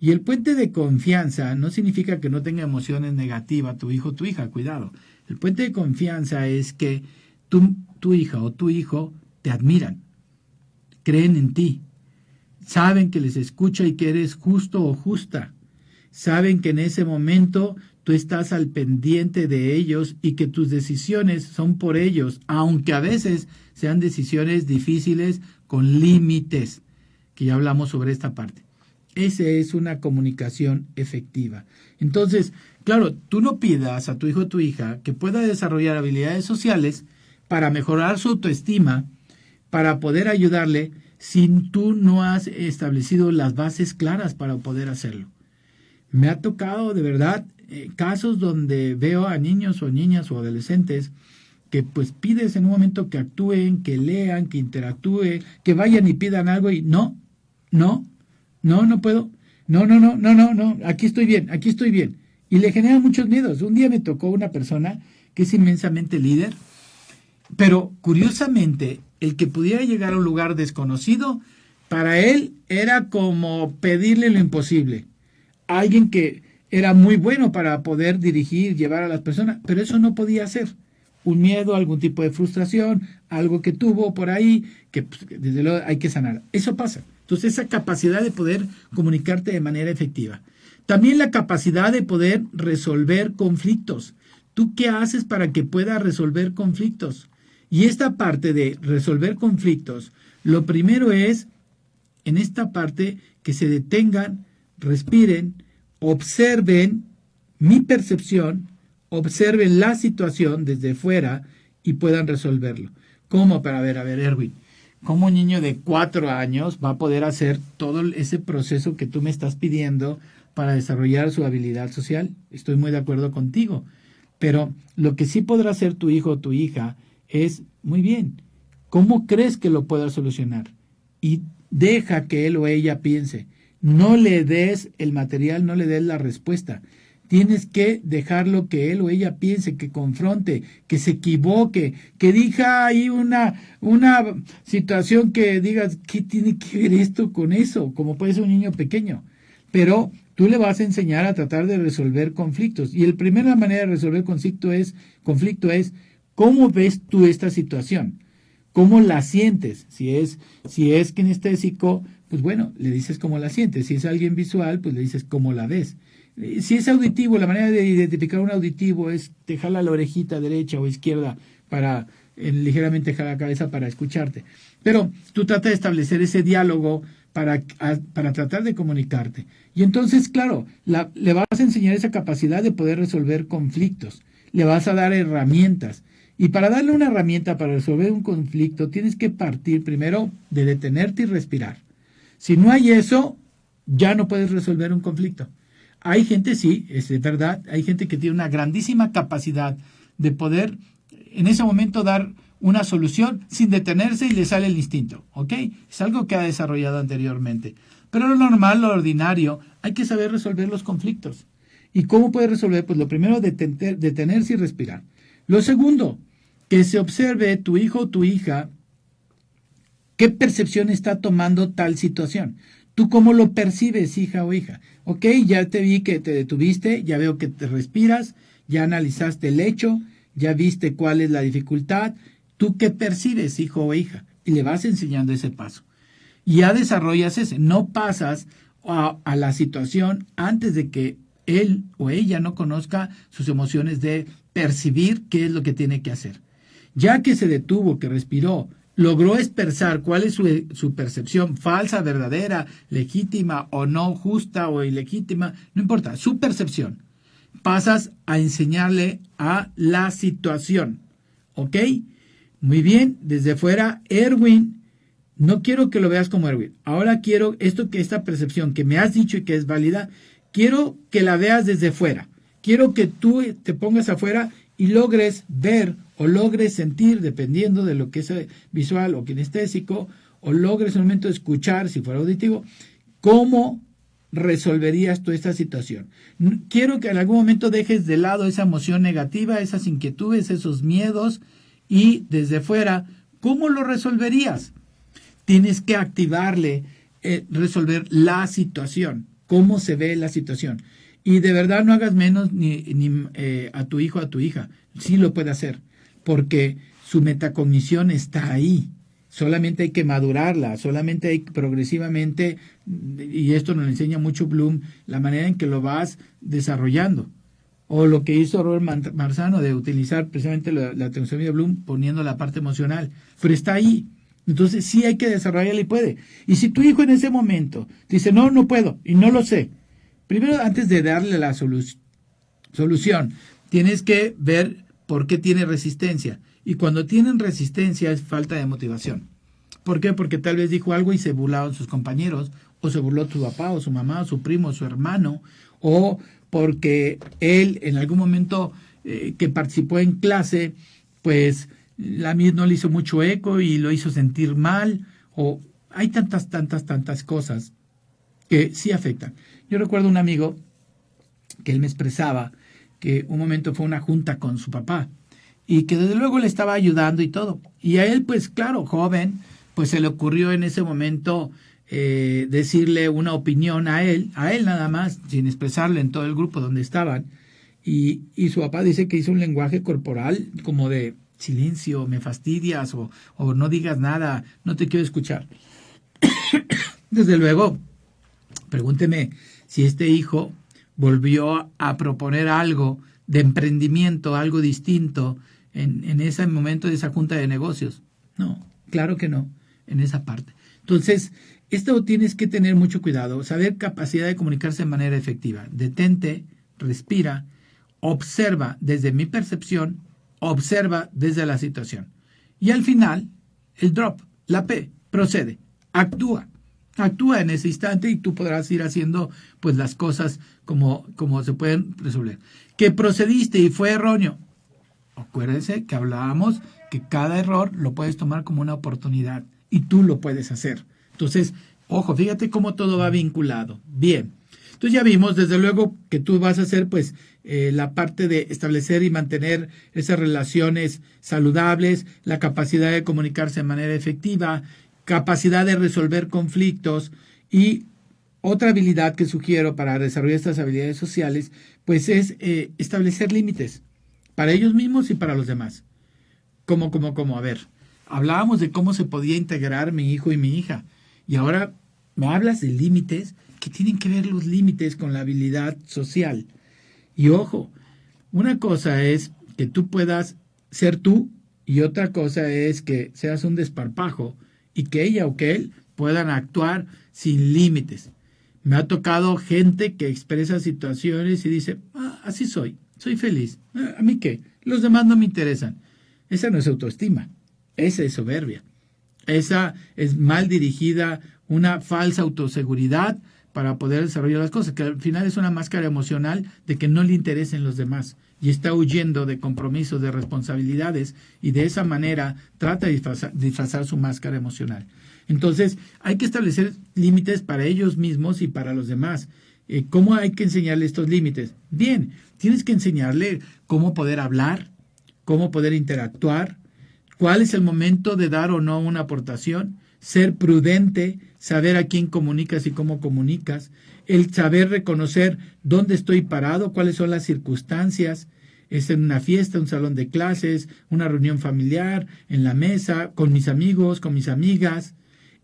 Y el puente de confianza no significa que no tenga emociones negativas tu hijo o tu hija, cuidado. El puente de confianza es que tu hija o tu hijo te admiran, creen en ti, saben que les escucha y que eres justo o justa. Saben que en ese momento tú estás al pendiente de ellos y que tus decisiones son por ellos, aunque a veces sean decisiones difíciles con límites, que ya hablamos sobre esta parte. Esa es una comunicación efectiva. Entonces, claro, tú no pidas a tu hijo o tu hija que pueda desarrollar habilidades sociales para mejorar su autoestima, para poder ayudarle, si tú no has establecido las bases claras para poder hacerlo. Me ha tocado de verdad casos donde veo a niños o niñas o adolescentes que pues pides en un momento que actúen, que lean, que interactúen, que vayan y pidan algo y no puedo, no, aquí estoy bien. Y le genera muchos miedos. Un día me tocó una persona que es inmensamente líder, pero curiosamente el que pudiera llegar a un lugar desconocido, para él era como pedirle lo imposible. Alguien que era muy bueno para poder dirigir, llevar a las personas, pero eso no podía hacer. Un miedo, algún tipo de frustración, algo que tuvo por ahí, que pues, desde luego hay que sanar. Eso pasa. Entonces, esa capacidad de poder comunicarte de manera efectiva. También la capacidad de poder resolver conflictos. ¿Tú qué haces para que pueda resolver conflictos? Y esta parte de resolver conflictos, lo primero es, en esta parte, que se detengan, respiren, observen mi percepción, observen la situación desde fuera y puedan resolverlo. ¿Cómo? Para ver, Erwin, ¿cómo un niño de 4 años va a poder hacer todo ese proceso que tú me estás pidiendo para desarrollar su habilidad social? Estoy muy de acuerdo contigo. Pero lo que sí podrá hacer tu hijo o tu hija es, muy bien, ¿cómo crees que lo pueda solucionar? Y deja que él o ella piense. No le des el material, no le des la respuesta. Tienes que dejarlo que él o ella piense, que confronte, que se equivoque, que diga ahí una situación que digas, ¿qué tiene que ver esto con eso? Como puede ser un niño pequeño. Pero tú le vas a enseñar a tratar de resolver conflictos. Y la primera manera de resolver conflicto es, ¿cómo ves tú esta situación? ¿Cómo la sientes? Si es kinestésico, pues bueno, le dices cómo la sientes. Si es alguien visual, pues le dices cómo la ves. Si es auditivo, la manera de identificar un auditivo es te jala la orejita derecha o izquierda para ligeramente jala la cabeza para escucharte. Pero tú trata de establecer ese diálogo para tratar de comunicarte. Y entonces, claro, le vas a enseñar esa capacidad de poder resolver conflictos. Le vas a dar herramientas. Y para darle una herramienta para resolver un conflicto, tienes que partir primero de detenerte y respirar. Si no hay eso, ya no puedes resolver un conflicto. Hay gente, sí, es verdad, hay gente que tiene una grandísima capacidad de poder en ese momento dar una solución sin detenerse y le sale el instinto, ¿ok? Es algo que ha desarrollado anteriormente. Pero lo normal, lo ordinario, hay que saber resolver los conflictos. ¿Y cómo puedes resolver? Pues lo primero, detenerse y respirar. Lo segundo, que se observe tu hijo o tu hija qué percepción está tomando tal situación. ¿Tú cómo lo percibes, hija o hija? Ok, ya te vi que te detuviste, ya veo que te respiras, ya analizaste el hecho, ya viste cuál es la dificultad. ¿Tú qué percibes, hijo o hija? Y le vas enseñando ese paso. Y ya desarrollas ese. No pasas a la situación antes de que él o ella no conozca sus emociones de percibir qué es lo que tiene que hacer. Ya que se detuvo, que respiró, logró expresar cuál es su percepción, falsa, verdadera, legítima o no, justa o ilegítima, no importa, su percepción. Pasas a enseñarle a la situación, ¿ok? Muy bien, desde fuera, Erwin, no quiero que lo veas como Erwin, ahora quiero esta percepción que me has dicho y que es válida, quiero que la veas desde fuera, quiero que tú te pongas afuera y logres ver o logres sentir, dependiendo de lo que es visual o kinestésico, o logres en un momento escuchar, si fuera auditivo, cómo resolverías tú esta situación. Quiero que en algún momento dejes de lado esa emoción negativa, esas inquietudes, esos miedos, y desde fuera, ¿cómo lo resolverías? Tienes que activarle, resolver la situación, cómo se ve la situación. Y de verdad no hagas menos ni a tu hijo o a tu hija. Sí lo puede hacer, porque su metacognición está ahí. Solamente hay que madurarla, solamente hay progresivamente, y esto nos lo enseña mucho Bloom, la manera en que lo vas desarrollando. O lo que hizo Robert Marzano de utilizar precisamente la taxonomía de Bloom poniendo la parte emocional. Pero está ahí. Entonces sí hay que desarrollarla y puede. Y si tu hijo en ese momento dice, no puedo y no lo sé, primero antes de darle la solución, tienes que ver por qué tiene resistencia. Y cuando tienen resistencia es falta de motivación. ¿Por qué? Porque tal vez dijo algo y se burlaron sus compañeros, o se burló su papá, o su mamá, o su primo, o su hermano, o porque él en algún momento que participó en clase, pues la MIS no le hizo mucho eco y lo hizo sentir mal, o hay tantas cosas que sí afectan. Yo recuerdo un amigo que él me expresaba que un momento fue una junta con su papá y que desde luego le estaba ayudando y todo. Y a él, pues claro, joven, pues se le ocurrió en ese momento decirle una opinión a él nada más, sin expresarle en todo el grupo donde estaban. Y su papá dice que hizo un lenguaje corporal como de silencio, me fastidias o no digas nada, no te quiero escuchar. Desde luego, pregúnteme si este hijo volvió a proponer algo de emprendimiento, algo distinto en ese momento de esa junta de negocios. No, claro que no, en esa parte. Entonces, esto tienes que tener mucho cuidado, saber capacidad de comunicarse de manera efectiva. Detente, respira, observa desde mi percepción, observa desde la situación. Y al final, el drop, la P, procede, actúa. Actúa en ese instante y tú podrás ir haciendo pues las cosas como se pueden resolver. Que procediste y fue erróneo. Acuérdense que hablábamos que cada error lo puedes tomar como una oportunidad y tú lo puedes hacer. Entonces, ojo, fíjate cómo todo va vinculado. Bien. Entonces ya vimos, desde luego, que tú vas a hacer pues la parte de establecer y mantener esas relaciones saludables, la capacidad de comunicarse de manera efectiva, capacidad de resolver conflictos y otra habilidad que sugiero para desarrollar estas habilidades sociales, pues es establecer límites para ellos mismos y para los demás. ¿Cómo? A ver, hablábamos de cómo se podía integrar mi hijo y mi hija y ahora me hablas de límites. ¿Qué tienen que ver los límites con la habilidad social? Y ojo, una cosa es que tú puedas ser tú y otra cosa es que seas un desparpajo y que ella o que él puedan actuar sin límites. Me ha tocado gente que expresa situaciones y dice, así soy feliz, ¿a mí qué? Los demás no me interesan. Esa no es autoestima, esa es soberbia. Esa es mal dirigida, una falsa autoseguridad para poder desarrollar las cosas, que al final es una máscara emocional de que no le interesen los demás y está huyendo de compromisos, de responsabilidades y de esa manera trata de disfrazar su máscara emocional. Entonces hay que establecer límites para ellos mismos y para los demás. ¿Cómo hay que enseñarle estos límites? Bien, tienes que enseñarle cómo poder hablar, cómo poder interactuar, cuál es el momento de dar o no una aportación, ser prudente, saber a quién comunicas y cómo comunicas, el saber reconocer dónde estoy parado, cuáles son las circunstancias, es en una fiesta, un salón de clases, una reunión familiar, en la mesa, con mis amigos, con mis amigas,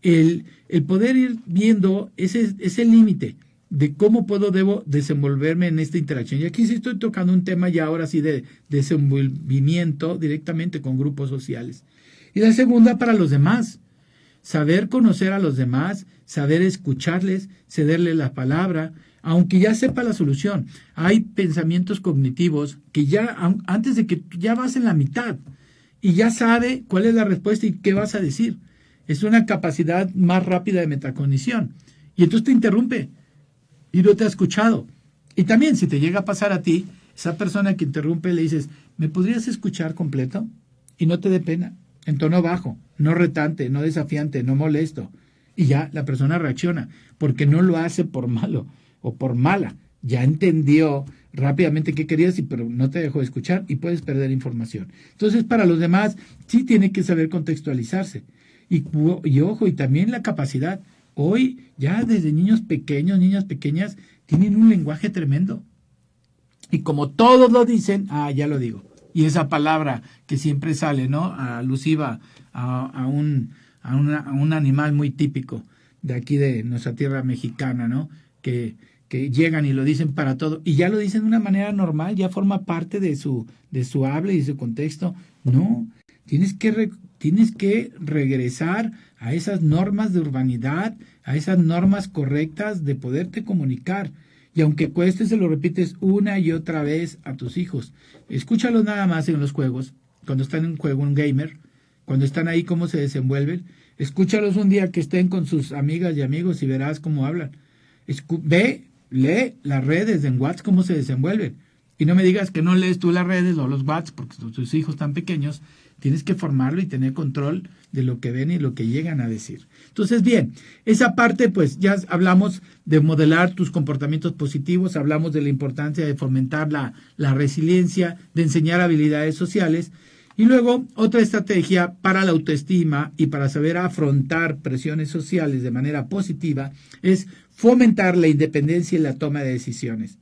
el poder ir viendo ese límite de cómo debo desenvolverme en esta interacción. Y aquí sí estoy tocando un tema ya ahora sí de desenvolvimiento directamente con grupos sociales. Y la segunda para los demás. Saber conocer a los demás, saber escucharles, cederles la palabra, aunque ya sepa la solución. Hay pensamientos cognitivos que ya, antes de que ya vas en la mitad y ya sabe cuál es la respuesta y qué vas a decir. Es una capacidad más rápida de metacognición. Y entonces te interrumpe y no te ha escuchado. Y también si te llega a pasar a ti, esa persona que interrumpe le dices, ¿me podrías escuchar completo? Y no te dé pena. En tono bajo, no retante, no desafiante, no molesto. Y ya la persona reacciona, porque no lo hace por malo o por mala. Ya entendió rápidamente qué querías, pero no te dejó de escuchar y puedes perder información. Entonces, para los demás, sí tiene que saber contextualizarse. Y ojo, y también la capacidad. Hoy, ya desde niños pequeños, niñas pequeñas, tienen un lenguaje tremendo. Y como todos lo dicen, ya lo digo. Y esa palabra que siempre sale, ¿no? Alusiva a un animal muy típico de aquí de nuestra tierra mexicana, ¿no? Que llegan y lo dicen para todo. Y ya lo dicen de una manera normal, ya forma parte de su habla y de su contexto. No, tienes que regresar a esas normas de urbanidad, a esas normas correctas de poderte comunicar. Y aunque cueste, se lo repites una y otra vez a tus hijos. Escúchalos nada más en los juegos, cuando están en un juego, un gamer, cuando están ahí, cómo se desenvuelven. Escúchalos un día que estén con sus amigas y amigos y verás cómo hablan. Lee las redes en WhatsApp, cómo se desenvuelven. Y no me digas que no lees tú las redes o los WhatsApp, porque tus hijos tan pequeños, tienes que formarlo y tener control de lo que ven y lo que llegan a decir. Entonces, bien, esa parte, pues ya hablamos de modelar tus comportamientos positivos, hablamos de la importancia de fomentar la resiliencia, de enseñar habilidades sociales, y luego otra estrategia para la autoestima y para saber afrontar presiones sociales de manera positiva es fomentar la independencia y la toma de decisiones.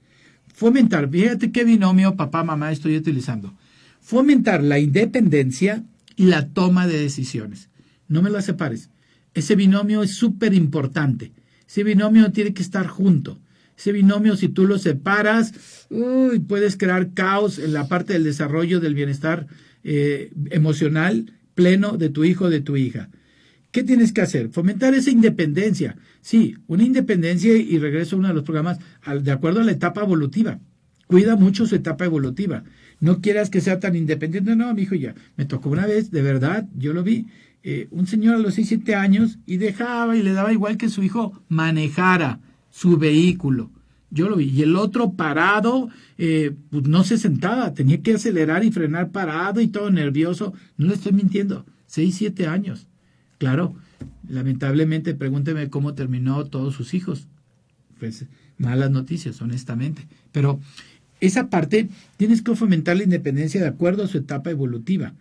Fomentar, fíjate qué binomio papá, mamá estoy utilizando. Fomentar la independencia y la toma de decisiones. No me las separes. Ese binomio es súper importante. Ese binomio tiene que estar junto. Ese binomio, si tú lo separas, puedes crear caos en la parte del desarrollo del bienestar emocional pleno de tu hijo o de tu hija. ¿Qué tienes que hacer? Fomentar esa independencia. Sí, una independencia, y regreso a uno de los programas, de acuerdo a la etapa evolutiva. Cuida mucho su etapa evolutiva. No quieras que sea tan independiente. No, mi hijo ya. Me tocó una vez, de verdad, yo lo vi, un señor a los 6, 7 años y dejaba y le daba igual que su hijo manejara su vehículo. Yo lo vi. Y el otro parado, pues no se sentaba. Tenía que acelerar y frenar parado y todo nervioso. No le estoy mintiendo. 6, 7 años. Claro, lamentablemente, pregúnteme cómo terminó todos sus hijos. Pues malas noticias, honestamente. Pero esa parte tienes que fomentar la independencia de acuerdo a su etapa evolutiva.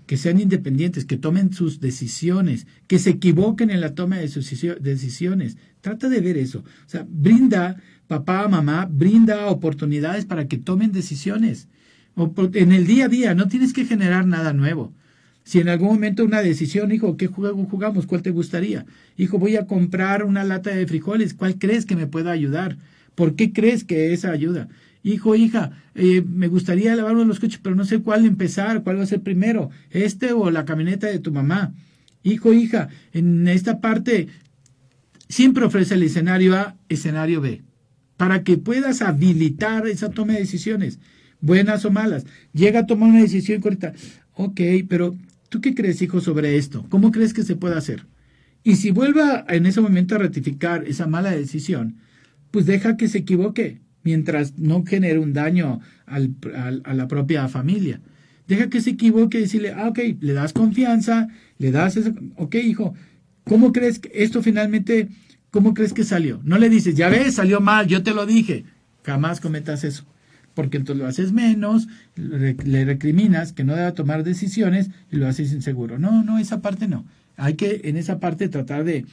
Que sean independientes, que tomen sus decisiones, que se equivoquen en la toma de sus decisiones. Trata de ver eso. O sea, brinda, papá, mamá, brinda oportunidades para que tomen decisiones. En el día a día, no tienes que generar nada nuevo. Si en algún momento una decisión, hijo, ¿qué juego jugamos? ¿Cuál te gustaría? Hijo, voy a comprar una lata de frijoles. ¿Cuál crees que me pueda ayudar? ¿Por qué crees que esa ayuda? Hijo, hija, me gustaría lavar uno de los coches, pero no sé cuál empezar, cuál va a ser primero, o la camioneta de tu mamá. Hijo, hija, en esta parte siempre ofrece el escenario A, escenario B, para que puedas habilitar esa toma de decisiones, buenas o malas. Llega a tomar una decisión correcta. Ok, pero ¿tú qué crees, hijo, sobre esto? ¿Cómo crees que se puede hacer? Y si vuelva en ese momento a ratificar esa mala decisión, pues deja que se equivoque, mientras no genere un daño a la propia familia. Deja que se equivoque y decirle, ok, le das confianza, le das eso, ok, hijo, ¿cómo crees que esto finalmente, cómo crees que salió? No le dices, ya ves, salió mal, yo te lo dije. Jamás cometas eso, porque entonces lo haces menos, le recriminas que no debe tomar decisiones y lo haces inseguro. No, esa parte no. Hay que en esa parte tratar de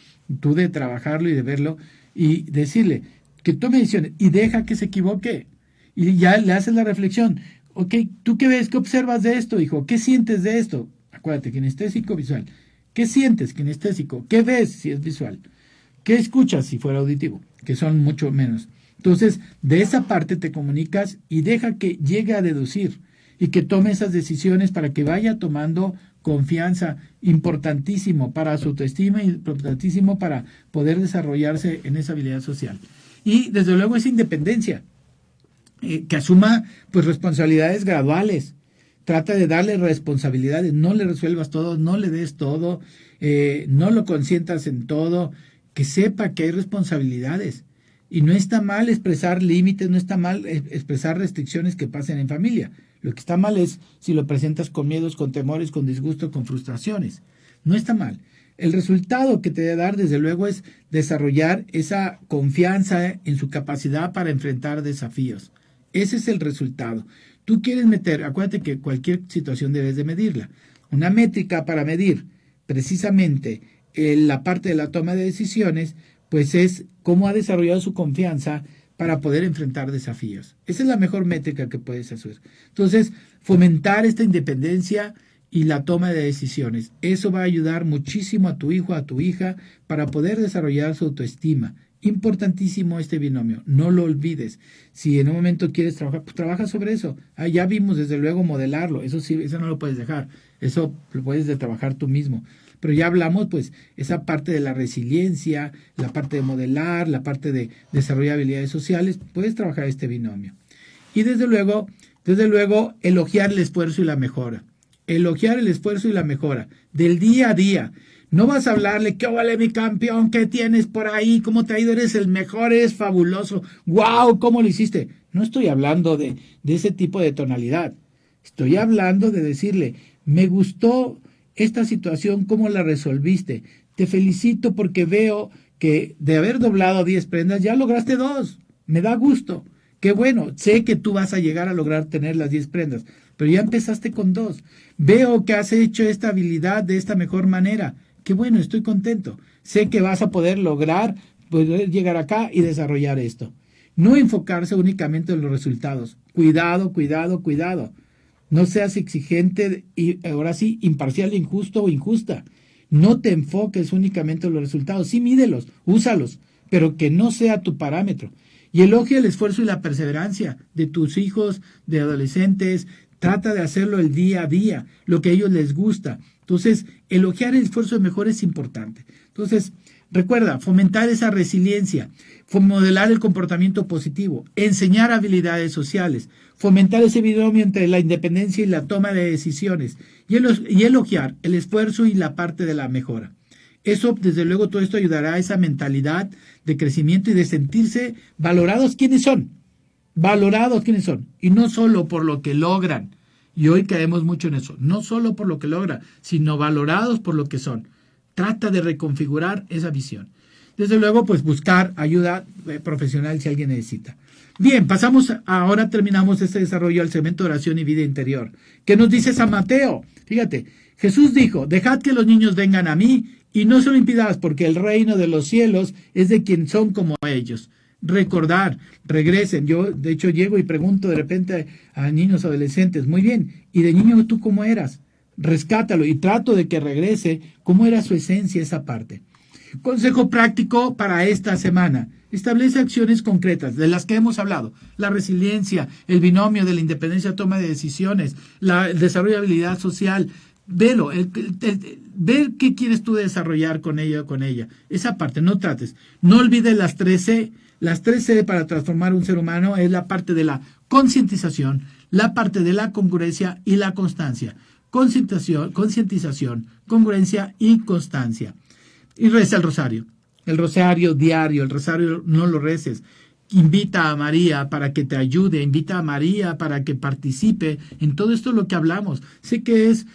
trabajarlo y de verlo y decirle que tome decisiones y deja que se equivoque. Y ya le haces la reflexión. Ok, ¿tú qué ves? ¿Qué observas de esto, hijo? ¿Qué sientes de esto? Acuérdate, kinestésico, visual. ¿Qué sientes, kinestésico? ¿Qué ves si es visual? ¿Qué escuchas si fuera auditivo? Que son mucho menos. Entonces, de esa parte te comunicas y deja que llegue a deducir y que tome esas decisiones para que vaya tomando confianza, importantísimo para su autoestima y importantísimo para poder desarrollarse en esa habilidad social. Y desde luego esa independencia, que asuma pues responsabilidades graduales. Trata de darle responsabilidades, no le resuelvas todo, no le des todo, no lo consientas en todo, que sepa que hay responsabilidades. Y no está mal expresar límites, no está mal expresar restricciones que pasen en familia. Lo que está mal es si lo presentas con miedos, con temores, con disgusto, con frustraciones. No está mal. El resultado que te debe dar, desde luego, es desarrollar esa confianza en su capacidad para enfrentar desafíos. Ese es el resultado. Tú quieres meter, acuérdate que cualquier situación debes de medirla. Una métrica para medir precisamente la parte de la toma de decisiones, pues es cómo ha desarrollado su confianza para poder enfrentar desafíos. Esa es la mejor métrica que puedes hacer. Entonces, fomentar esta independencia y la toma de decisiones. Eso va a ayudar muchísimo a tu hijo, a tu hija, para poder desarrollar su autoestima. Importantísimo este binomio, no lo olvides. Si en un momento quieres trabajar, pues trabaja sobre eso. Ya vimos desde luego modelarlo, eso sí, eso no lo puedes dejar, eso lo puedes de trabajar tú mismo. Pero ya hablamos pues esa parte de la resiliencia, la parte de modelar, la parte de desarrollar habilidades sociales, puedes trabajar este binomio. Y desde luego, elogiar el esfuerzo y la mejora. Elogiar el esfuerzo y la mejora del día a día. No vas a hablarle, ¿qué vale mi campeón? ¿Qué tienes por ahí? ¿Cómo te ha ido? Eres el mejor, eres fabuloso. ¡Wow! ¿Cómo lo hiciste? No estoy hablando de ese tipo de tonalidad. Estoy hablando de decirle, me gustó esta situación, ¿cómo la resolviste? Te felicito porque veo que de haber doblado 10 prendas, ya lograste 2. Me da gusto. Qué bueno, sé que tú vas a llegar a lograr tener las 10 prendas, pero ya empezaste con 2. Veo que has hecho esta habilidad de esta mejor manera. Qué bueno, estoy contento. Sé que vas a poder llegar acá y desarrollar esto. No enfocarse únicamente en los resultados. Cuidado, cuidado, cuidado. No seas exigente y ahora sí, imparcial, injusto o injusta. No te enfoques únicamente en los resultados. Sí, mídelos, úsalos, pero que no sea tu parámetro. Y elogia el esfuerzo y la perseverancia de tus hijos, de adolescentes. Trata de hacerlo el día a día, lo que a ellos les gusta. Entonces, elogiar el esfuerzo de mejor es importante. Entonces, recuerda, fomentar esa resiliencia, modelar el comportamiento positivo, enseñar habilidades sociales, fomentar ese binomio entre la independencia y la toma de decisiones, y elogiar el esfuerzo y la parte de la mejora. Eso, desde luego, todo esto ayudará a esa mentalidad de crecimiento y de sentirse valorados quiénes son. Valorados quiénes son. Y no solo por lo que logran. Y hoy caemos mucho en eso. No solo por lo que logran, sino valorados por lo que son. Trata de reconfigurar esa visión. Desde luego, pues buscar ayuda profesional si alguien necesita. Bien, ahora terminamos este desarrollo al segmento de oración y vida interior. ¿Qué nos dice San Mateo? Fíjate, Jesús dijo, dejad que los niños vengan a mí y no se lo impidáis, porque el reino de los cielos es de quien son como ellos. Recordar, regresen. Yo, de hecho, llego y pregunto de repente a niños adolescentes, muy bien, ¿y de niño tú cómo eras? Rescátalo y trato de que regrese cómo era su esencia esa parte. Consejo práctico para esta semana. Establece acciones concretas de las que hemos hablado. La resiliencia, el binomio de la independencia, toma de decisiones, el desarrollo de habilidad social. Velo, ver qué quieres tú desarrollar con ella o con ella. Esa parte, no trates. No olvides las 3C. Las 3C para transformar un ser humano es la parte de la concientización, la parte de la congruencia y la constancia. Concientización, congruencia y constancia. Y reza el rosario. El rosario diario, el rosario no lo reces. Invita a María para que te ayude, invita a María para que participe en todo esto lo que hablamos. Sé que es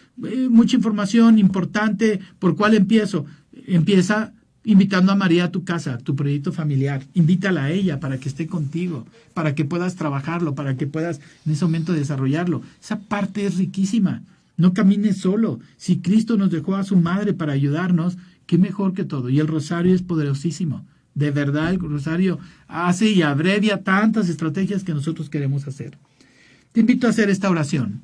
mucha información importante. ¿Por cuál empiezo? Empieza invitando a María a tu casa, a tu proyecto familiar. Invítala a ella para que esté contigo, para que puedas trabajarlo, para que puedas en ese momento desarrollarlo. Esa parte es riquísima. No camines solo. Si Cristo nos dejó a su madre para ayudarnos, qué mejor que todo. Y el rosario es poderosísimo. De verdad, el rosario hace y abrevia tantas estrategias que nosotros queremos hacer. Te invito a hacer esta oración.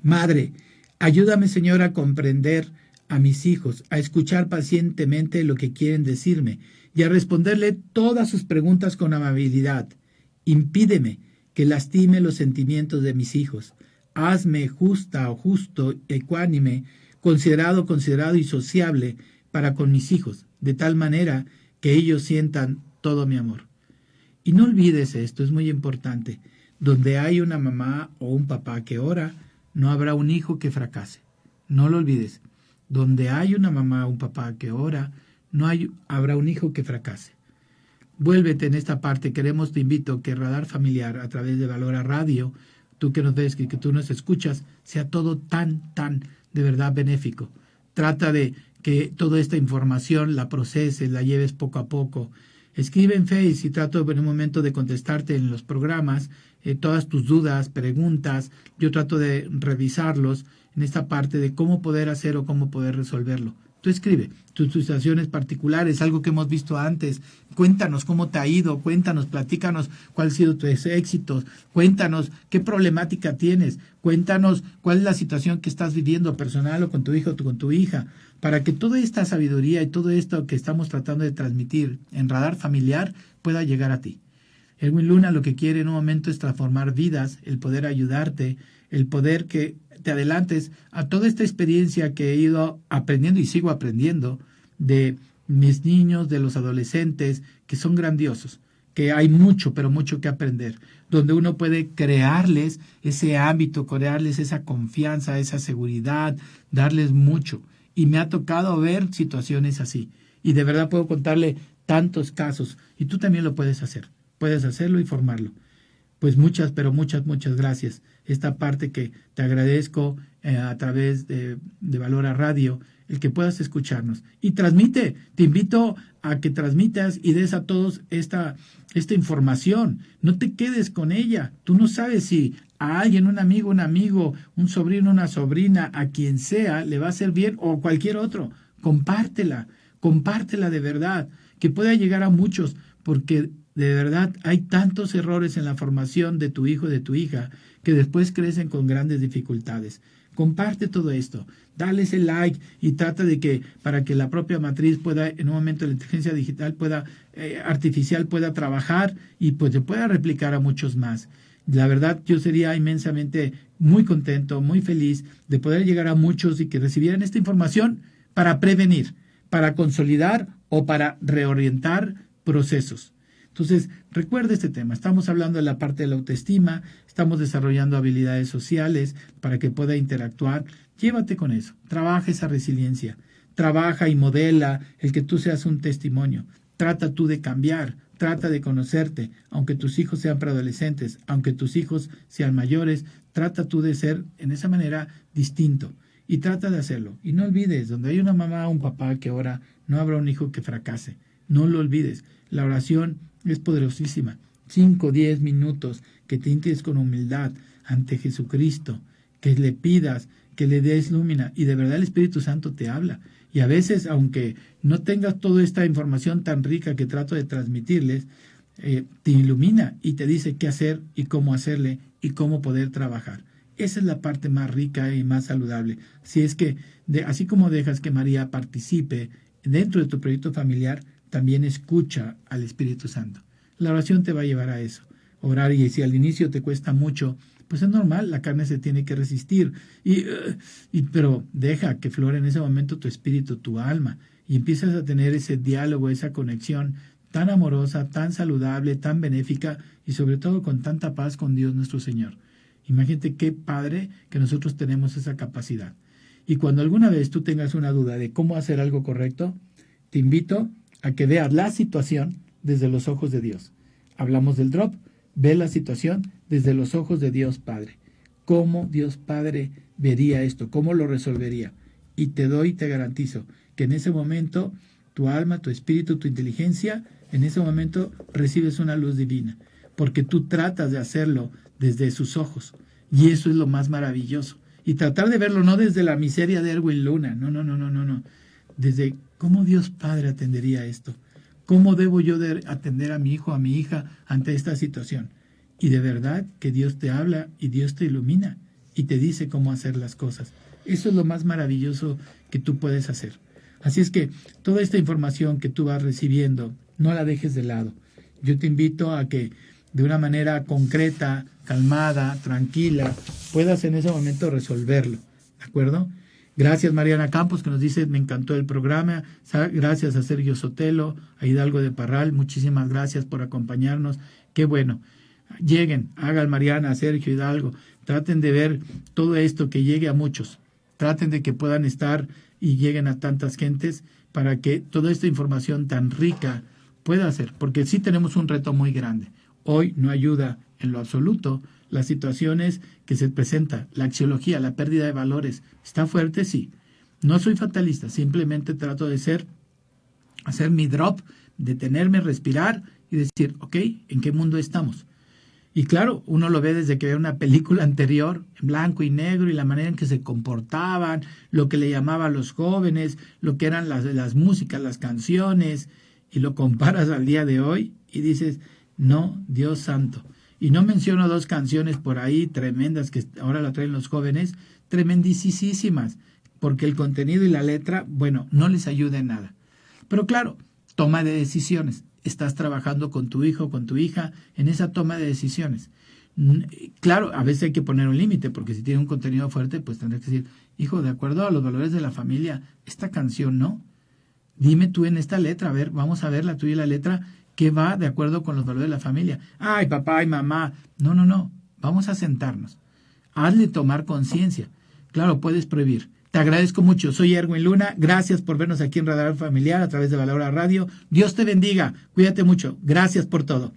Madre, ayúdame, Señor, a comprender a mis hijos, a escuchar pacientemente lo que quieren decirme y a responderle todas sus preguntas con amabilidad. Impídeme que lastime los sentimientos de mis hijos. Hazme justa o justo, ecuánime, considerado y sociable para con mis hijos, de tal manera que ellos sientan todo mi amor. Y no olvides esto, es muy importante. Donde hay una mamá o un papá que ora, no habrá un hijo que fracase. No lo olvides. Donde hay una mamá o un papá que ora, habrá un hijo que fracase. Vuélvete en esta parte. Te invito que Radar Familiar, a través de Valora Radio, tú que nos ves, que tú nos escuchas, sea todo tan de verdad benéfico. Trata de que toda esta información la proceses, la lleves poco a poco. Escribe en Face y trato en un momento de contestarte en los programas todas tus dudas, preguntas. Yo trato de revisarlos en esta parte de cómo poder hacer o cómo poder resolverlo. Tú escribe tus situaciones particulares, algo que hemos visto antes. Cuéntanos cómo te ha ido, platícanos cuáles han sido tus éxitos, cuéntanos qué problemática tienes, cuéntanos cuál es la situación que estás viviendo personal o con tu hijo o con tu hija, para que toda esta sabiduría y todo esto que estamos tratando de transmitir en Radar Familiar pueda llegar a ti. Edwin Luna lo que quiere en un momento es transformar vidas, el poder ayudarte, el poder que te adelantes a toda esta experiencia que he ido aprendiendo y sigo aprendiendo de mis niños, de los adolescentes, que son grandiosos, que hay mucho, pero mucho que aprender, donde uno puede crearles ese ámbito, crearles esa confianza, esa seguridad, darles mucho. Y me ha tocado ver situaciones así. Y de verdad puedo contarle tantos casos. Y tú también lo puedes hacer. Puedes hacerlo y formarlo. Pues muchas gracias. Esta parte que te agradezco a través de Valora Radio, el que puedas escucharnos. Y transmite, te invito a que transmitas y des a todos esta información. No te quedes con ella. Tú no sabes si a alguien, un amigo, un sobrino, una sobrina, a quien sea, le va a hacer bien o cualquier otro. Compártela de verdad, que pueda llegar a muchos, porque de verdad hay tantos errores en la formación de tu hijo y de tu hija que después crecen con grandes dificultades. comparte todo esto, dale ese like y trata de que para que la propia matriz pueda, en un momento la inteligencia digital artificial pueda trabajar y pues se pueda replicar a muchos más. La verdad, yo sería inmensamente muy contento, muy feliz de poder llegar a muchos y que recibieran esta información para prevenir, para consolidar o para reorientar procesos. Entonces, recuerda este tema. Estamos hablando de la parte de la autoestima, estamos desarrollando habilidades sociales para que pueda interactuar. Llévate con eso, trabaja esa resiliencia, trabaja y modela el que tú seas un testimonio. Trata tú de cambiar, trata de conocerte, aunque tus hijos sean preadolescentes, aunque tus hijos sean mayores, trata tú de ser en esa manera distinto y trata de hacerlo. Y no olvides, donde hay una mamá o un papá que ora, no habrá un hijo que fracase. No lo olvides, la oración es poderosísima. 5 o 10 minutos que te hinques con humildad ante Jesucristo, que le pidas, que le des lúmina y de verdad el Espíritu Santo te habla. Y a veces, aunque no tengas toda esta información tan rica que trato de transmitirles, te ilumina y te dice qué hacer y cómo hacerle y cómo poder trabajar. Esa es la parte más rica y más saludable. Si es que, así como dejas que María participe dentro de tu proyecto familiar, también escucha al Espíritu Santo. La oración te va a llevar a eso. Orar, y si al inicio te cuesta mucho, pues es normal, la carne se tiene que resistir. Pero deja que flore en ese momento tu espíritu, tu alma, y empiezas a tener ese diálogo, esa conexión tan amorosa, tan saludable, tan benéfica, y sobre todo con tanta paz con Dios nuestro Señor. Imagínate qué padre que nosotros tenemos esa capacidad. Y cuando alguna vez tú tengas una duda de cómo hacer algo correcto, te invito a que veas la situación desde los ojos de Dios. Hablamos del drop, ve la situación desde los ojos de Dios Padre. ¿Cómo Dios Padre vería esto? ¿Cómo lo resolvería? Y te garantizo que en ese momento tu alma, tu espíritu, tu inteligencia, en ese momento recibes una luz divina, porque tú tratas de hacerlo desde sus ojos. Y eso es lo más maravilloso. Y tratar de verlo no desde la miseria de Erwin Luna, no. Desde cómo Dios Padre atendería esto. ¿Cómo debo yo de atender a mi hijo, a mi hija ante esta situación? Y de verdad que Dios te habla y Dios te ilumina y te dice cómo hacer las cosas. Eso es lo más maravilloso que tú puedes hacer. Así es que toda esta información que tú vas recibiendo, no la dejes de lado. Yo te invito a que de una manera concreta, calmada, tranquila, puedas en ese momento resolverlo. ¿De acuerdo? Gracias Mariana Campos, que nos dice, me encantó el programa. Gracias a Sergio Sotelo, a Hidalgo de Parral, muchísimas gracias por acompañarnos. Qué bueno. Lleguen, hagan Mariana, Sergio, Hidalgo, traten de ver todo esto, que llegue a muchos. Traten de que puedan estar y lleguen a tantas gentes para que toda esta información tan rica pueda ser, porque sí tenemos un reto muy grande. Hoy no ayuda en lo absoluto las situaciones que se presenta, la axiología, la pérdida de valores. ¿Está fuerte? Sí. No soy fatalista, simplemente trato de hacer mi drop, detenerme, respirar y decir, ok, ¿en qué mundo estamos? Y claro, uno lo ve desde que ve una película anterior, en blanco y negro, y la manera en que se comportaban, lo que le llamaban a los jóvenes, lo que eran las músicas, las canciones, y lo comparas al día de hoy y dices, no, Dios santo. Y no menciono 2 canciones por ahí tremendas que ahora la traen los jóvenes, tremendísimas, porque el contenido y la letra, bueno, no les ayuda en nada. Pero claro, toma de decisiones. Estás trabajando con tu hijo, con tu hija, en esa toma de decisiones. Claro, a veces hay que poner un límite, porque si tiene un contenido fuerte, pues tendrás que decir, hijo, de acuerdo a los valores de la familia, esta canción no. Dime tú en esta letra, a ver, vamos a ver la tuya y la letra, ¿qué va de acuerdo con los valores de la familia? Ay, papá, ay, mamá. No. Vamos a sentarnos. Hazle tomar conciencia. Claro, puedes prohibir. Te agradezco mucho. Soy Erwin Luna. Gracias por vernos aquí en Radar Familiar a través de Valora Radio. Dios te bendiga. Cuídate mucho. Gracias por todo.